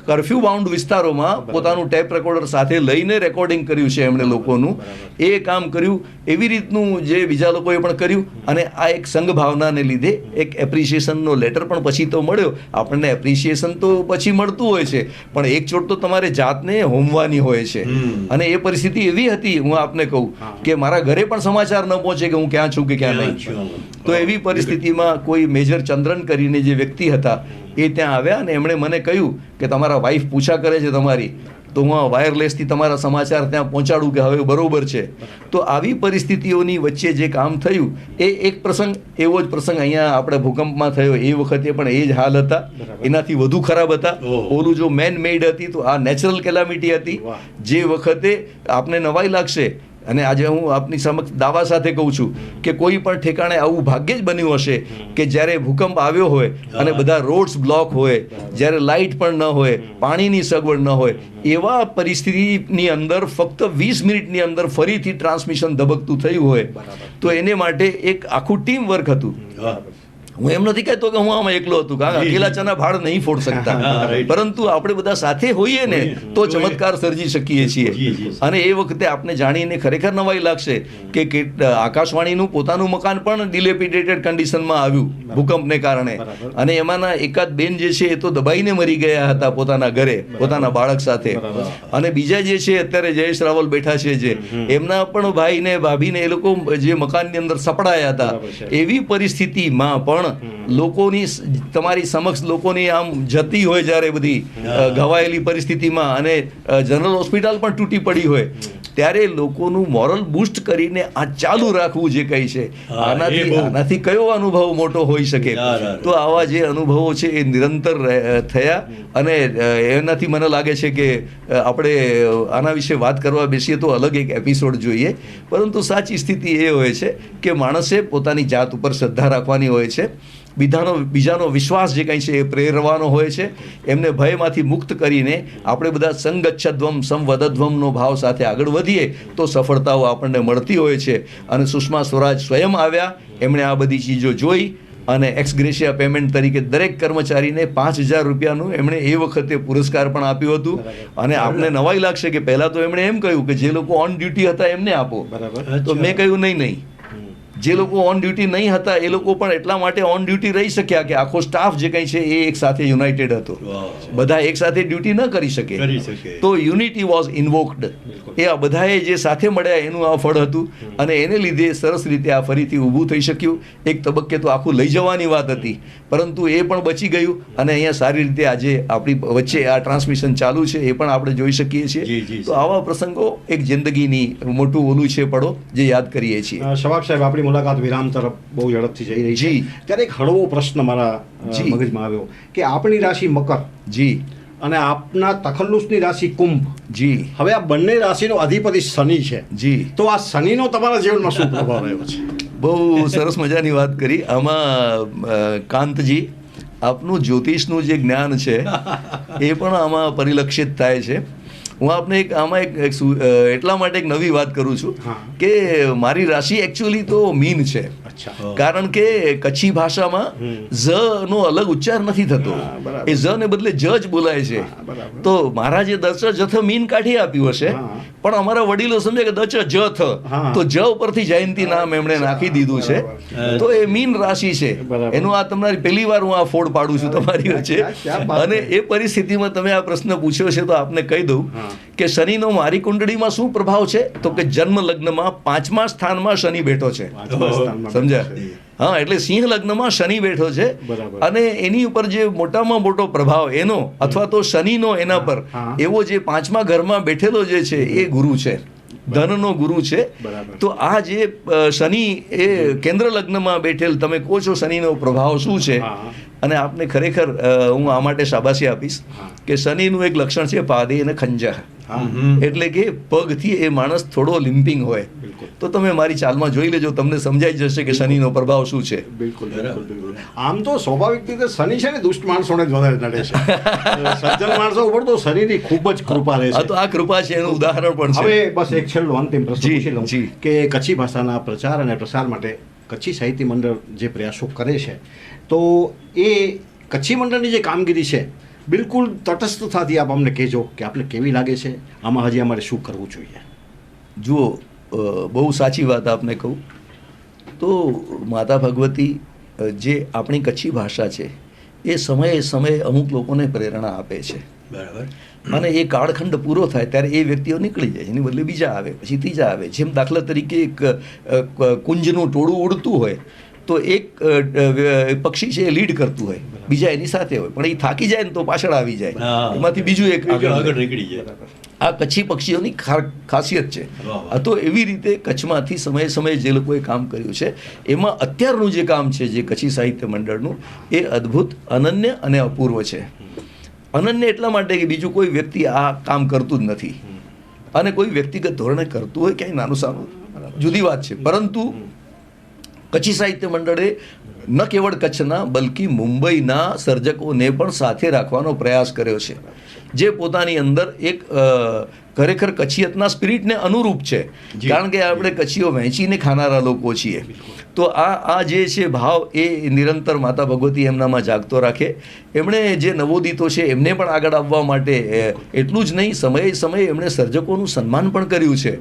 કર્ફ્યુ બાઉન્ડ વિસ્તારોમાં પોતાનું ટેપ રેકોર્ડર સાથે લઈને રેકોર્ડિંગ કર્યું છે એમણે લોકોનું. એ કામ કર્યું. એવી રીતનું જે બીજા લોકોએ પણ કર્યું. અને આ એક સંઘ ભાવનાને લીધે એક એપ્રિશિએશનનો લેટર પણ પછી તો મળ્યો. આપણને એપ્રિશિએશન તો પછી મળતું હોય છે, પણ એક ચોટ તો તમારે જાતને હોમવાની હોય છે. અને એ પરિસ્થિતિ એવી હતી, હું આપને કહું કે મારા ઘરે પણ સમાચાર ન પહોંચે કે હું ક્યાં છું કે ક્યાં નહીં. તો એવી પરિસ્થિતિમાં કોઈ મેજર ચંદ્રન કરીને જે વ્યક્તિ હતા એ ત્યાં આવ્યા અને એમણે મને કહ્યું કે તમારા વાઈફ પૂછા કરે છે તમારી, તો હું વાયરલેસથી તમારા સમાચાર ત્યાં પહોંચાડું કે હવે બરોબર છે. તો આવી પરિસ્થિતિઓની વચ્ચે જે કામ થયું એ એક પ્રસંગ, એવો જ પ્રસંગ અહીંયા આપણે ભૂકંપમાં થયો એ વખતે પણ એ જ હાલ હતા, એનાથી વધુ ખરાબ હતા. ઓલું જો મેન મેડ હતી તો આ નેચરલ કેલામિટી હતી. જે વખતે આપને નવાઈ લાગશે, અને આજે હું આપની સમક્ષ દાવા સાથે કહું છું કે કોઈ પણ ઠેકાણે આવું ભાગ્યે જ બન્યું હશે કે જ્યારે ભૂકંપ આવ્યો હોય અને બધા રોડ્સ બ્લોક હોય, જ્યારે લાઇટ પણ ન હોય, પાણીની સગવડ ન હોય, એવા પરિસ્થિતિની અંદર ફક્ત 20 મિનિટની અંદર ફરીથી ટ્રાન્સમિશન ધબકતું થયું હોય તો એને માટે એક આખું ટીમ વર્ક હતું. હું એમ નથી કહેતો કે હું આમાં એકલો હતું, કારણ કે અકેલા ચના ભાડ નહીં ફોડ શકતા, પરંતુ આપણે બધા સાથે હોઈએ ને તો ચમત્કાર સર્જી શકીએ છીએ. અને એ વખતે આપને જાણીને ખરેખર નવાઈ લાગશે કે આકાશવાણીનું પોતાનું મકાન પણ ડિલેપિડેટેડ કન્ડિશનમાં આવ્યું ભૂકંપને કારણે. અને એમાંના એકાદ બેન જે છે એ તો દબાઈને મરી ગયા હતા પોતાના ઘરે પોતાના બાળક સાથે. અને બીજા જે છે અત્યારે જયેશ રાવલ બેઠા છે જે, એમના પણ ભાઈ ને ભાભી ને એ લોકો જે મકાનની અંદર સપડાયા હતા. એવી પરિસ્થિતિમાં પણ લોકોની, તમારી સમક્ષ લોકોની આમ જતી હોય જ્યારે બધી ઘવાયેલી પરિસ્થિતિમાં, અને જનરલ હોસ્પિટલ પણ તૂટી પડી હોય, ત્યારે લોકોનું મોરલ બૂસ્ટ કરીને આ ચાલુ રાખવું જે કંઈ છે, આનાથી કયો અનુભવ મોટો હોઈ શકે. તો આવા જે અનુભવો છે એ નિરંતર થયા. અને એનાથી મને લાગે છે કે આપણે આના વિશે વાત કરવા બેસીએ તો અલગ એક એપિસોડ જોઈએ. પરંતુ સાચી સ્થિતિ એ હોય છે કે માણસે પોતાની જાત ઉપર શ્રદ્ધા રાખવાની હોય છે, બીજાનો વિશ્વાસ જે કંઈ છે એ પ્રેરવાનો હોય છે. એમને ભયમાંથી મુક્ત કરીને આપણે બધા સંગચ્છધ્વમ સંવદધ્વમનો ભાવ સાથે આગળ વધીએ તો સફળતાઓ આપણને મળતી હોય છે. અને સુષ્મા સ્વરાજ સ્વયં આવ્યા, એમણે આ બધી ચીજો જોઈ અને એક્સ ગ્રેશિયા પેમેન્ટ તરીકે દરેક કર્મચારીને 5,000 રૂપિયાનું એમણે એ વખતે પુરસ્કાર પણ આપ્યું હતું. અને આપને નવાઈ લાગશે કે પહેલાં તો એમણે એમ કહ્યું કે જે લોકો ઓન ડ્યુટી હતા એમને આપો, તો મેં કહ્યું નહીં, જે લોકો ઓન ડ્યુટી નહીં હતા એ લોકો પણ એટલા માટે ઓન ડ્યુટી રહી શક્યા કે આખો સ્ટાફ જે કંઈ છે એ એક સાથે યુનાઇટેડ હતો. બધા એક સાથે ડ્યુટી ન કરી શકે, તો યુનિટી વોઝ ઇન્વોક્ડ. એ આ બધાએ જે સાથે મળ્યા એનું આ ફળ હતું. અને એને લીધે સરસ રીતે આ ફરીથી ઊભું થઈ શક્યું. એક તબક્કે તો આખું લઈ જવાની વાત હતી, પરંતુ એ પણ બચી ગયું. અને અહીંયા સારી રીતે આજે આપણી વચ્ચે આ ટ્રાન્સમિશન ચાલુ છે એ પણ આપણે જોઈ શકીએ છીએ. તો આવા પ્રસંગો એક જિંદગીની મોટું ઓલું છે પડો જે યાદ કરીએ છીએ. શવાબ સાહેબ, આપણી મુલાકાત વિરામ તરફ બહુ ઝડપથી જઈ રહી છે. ત્યારે એક હળવો પ્રશ્ન મારા મગજમાં આવ્યો કે આપણી રાશિ મકર જી અને આપના તખલ્લુસની રાશિ કુંભ જી, હવે આ બંને રાશિનો અધિપતિ શનિ છે જી, તો આ શનિનો તમારા જીવનમાં શું પ્રભાવ રહ્યો છે? બહુ સરસ મજાની વાત કરી. આમાં કાંતજી, આપનું જ્યોતિષનું જે જ્ઞાન છે એ પણ આમાં પરિલક્ષિત થાય છે. હું આપને આમાં એક એટલા માટે એક નવી વાત કરું છું કે મારી રાશિ એકચ્યુઅલી તો મીન છે. કારણ કે કચ્છી ભાષામાં ઝ નો અલગ ઉચ્ચાર નથી થતો, એ ઝ ને બદલે જ બોલાય છે. તો મારા જે દચ જથ મીન કાઢી આપ્યું હશે, પણ અમારા વડીલો સમજે કે દચ જથ, તો જ ઉપરથી જયંતી નામ એમણે નાખી દીધું છે. તો એ મીન રાશિ છે. એનું આ તમારી પહેલી વાર હું આ ફોડ પાડું છું તમારી વચ્ચે. અને એ પરિસ્થિતિમાં તમે આ પ્રશ્ન પૂછ્યો છે તો આપને કહી દઉં કે શનિનો મારી કુંડળીમાં શું પ્રભાવ છે તો કે જન્મ લગ્નમાં 5મા સ્થાનમાં શનિ બેઠો છે. સમજ્યા? હા, એટલે સિંહ લગ્નમાં શનિ બેઠો છે બરાબર. અને એની ઉપર જે મોટામાં મોટો પ્રભાવ એનો અથવા તો શનિનો એના પર હા. એવો જે 5મા ઘરમાં બેઠેલો જે છે એ ગુરુ છે, ધનનો ગુરુ છે. બરાબર. તો આ જે શનિ એ કેન્દ્ર લગ્નમાં બેઠેલ, તમે કહો છો શનિનો પ્રભાવ શું છે, હા. અને આપને ખરેખર હું આ માટે શાબાશી આપીશ હા. કે શનિનું એક લક્ષણ છે પાદે અને ખંજા, હા. એટલે કે પગથી એ માણસ થોડો લિમ્પિંગ હોય. બિલકુલ. તો તમે મારી ચાલમાં જોઈ લેજો, તમને સમજાઈ જશે કે શનિનો પ્રભાવ શું છે. બિલકુલ બિલકુલ બિલકુલ. આમ તો સ્વાભાવિક રીતે શનિ છે ને દુષ્ટ માણસોને જ વધારે નડે છે. સજ્જન માણસો ઉપર તો શનિની ખૂબ જ કૃપા રહે આ છે. તો આ કૃપા છે, એનું ઉદાહરણ પણ છે. હવે બસ એક છેલ્લો અંતિમ પ્રશ્ન જી, પૂછી લઉં જી. કે કચ્છી ભાષાના પ્રચાર અને પ્રસાર માટે કચ્છી સાહિત્ય મંડળ જે પ્રયાસો કરે છે, તો એ કચ્છી મંડળની જે કામગીરી છે, બિલકુલ તટસ્થતાથી આપ અમને કહેજો કે આપને કેવી લાગે છે, આમાં હજી અમારે શું કરવું જોઈએ. જુઓ, બહુ સાચી વાત આપને કહું તો માતા ભગવતી જે આપણી કચ્છી ભાષા છે એ સમયે સમયે અમુક લોકોને પ્રેરણા આપે છે. બરાબર. અને એ કાળખંડ પૂરો થાય ત્યારે એ વ્યક્તિઓ નીકળી જાય, એની બદલે બીજા આવે, પછી ત્રીજા આવે. જેમ દાખલા તરીકે એક કુંજનું ટોળું ઉડતું હોય તો એક પક્ષી છે એ લીડ કરતું હોય, બીજા એની સાથે હોય, પણ એ થાકી જાય ને તો પાછળ આવી જાય, હા. એમાંથી બીજું એક આગળ આગળ. નીકળી જાય. આ કચ્છી પક્ષીઓની ખાસિયત છે. વાહ, વાહ. આ તો એવી રીતે કચ્છમાંથી સમયે સમયે જે લોકોએ કામ કર્યું છે એમાં અત્યારનું જે કામ છે જે કચ્છી સાહિત્ય મંડળનું, એ અદ્ભુત, અનન્ય અને અપૂર્વ છે. અનન્ય એટલા માટે કે બીજું કોઈ વ્યક્તિ આ કામ કરતું જ નથી, અને કોઈ વ્યક્તિગત ધોરણે કરતું હોય ક્યાંય નાનું સાનું જુદી વાત છે, પરંતુ કચ્છી સાહિત્ય મંડળે ન કેવળ કચ્છના બલકી મુંબઈના સર્જકોને પણ સાથે રાખવાનો પ્રયાસ કર્યો છે, જે પોતાની અંદર એક ખરેખર કચ્છિયતના સ્પિરિટને અનુરૂપ છે. જી. કારણ કે આપણે કચ્છીઓ વહેંચીને ખાનારા લોકો છીએ. તો આ જે છે ભાવ એ નિરંતર માતા ભગવતી એમનામાં જાગતો રાખે. એમણે જે નવોદિતો છે એમને પણ આગળ આવવા માટે એટલું જ નહીં, સમયે સમયે એમણે સર્જકોનું સન્માન પણ કર્યું છે.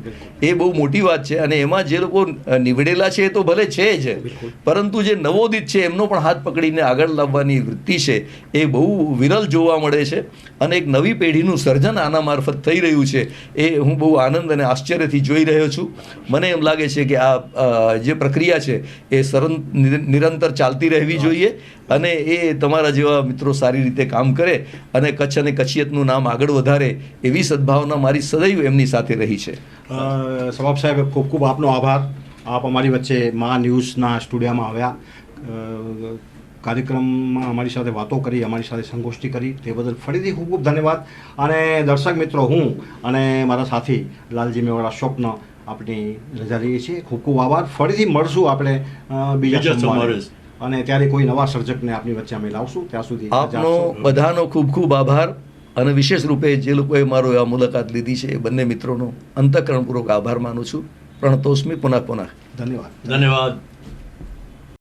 એ બહુ મોટી વાત છે. અને એમાં જે લોકો નીવડેલા છે એ તો ભલે છે જ, પરંતુ જે નવોદિત છે એમનો પણ હાથ પકડીને આગળ લાવવાની વૃત્તિ છે એ બહુ વિરલ જોવા મળે છે. અને એક નવી પેઢીનું સર્જન આના મારફત થઈ રહ્યું છે, એ હું બહુ આનંદ અને આશ્ચર્યથી જોઈ રહ્યો છું. મને એમ લાગે છે કે આ જે પ્રક્રિયા છે એ નિરંતર ચાલતી રહેવી જોઈએ, અને એ તમારા જેવા મિત્રો સારી રીતે કામ કરે અને કચ્છ અને કચ્છિયતનું નામ આગળ વધારે એવી સદભાવના મારી સદૈવ એમની સાથે રહી છે. સવાબ સાહેબ, ખૂબ ખૂબ આપનો આભાર. આપ અમારી વચ્ચે મા ન્યૂઝના સ્ટુડિયોમાં આવ્યા, કાર્યક્રમમાં અમારી સાથે વાતો કરી, અમારી સાથે સંગોષ્ઠી કરી, તે બદલ ફરીથી ખૂબ ખૂબ ધન્યવાદ. અને દર્શક મિત્રો, હું અને મારા સાથી લાલજી મેવાડા સ્વપ્ન આપની રજા લઈએ છીએ. ખૂબ ખૂબ આભાર. ફરીથી મળશું આપણે બીજા સોમવારે, અને ત્યારે કોઈ નવા સર્જકને આપની વચ્ચે અમે લાવશું. ત્યાં સુધી આપનો બધાનો ખૂબ ખૂબ આભાર, અને વિશેષ રૂપે જે લોકોએ મારો આ મુલાકાત લીધી છે એ બંને મિત્રોનો અંતઃકરણપૂર્વક આભાર માનું છું. પ્રણતોસ્મી પુનઃ પુનઃ. ધન્યવાદ. ધન્યવાદ.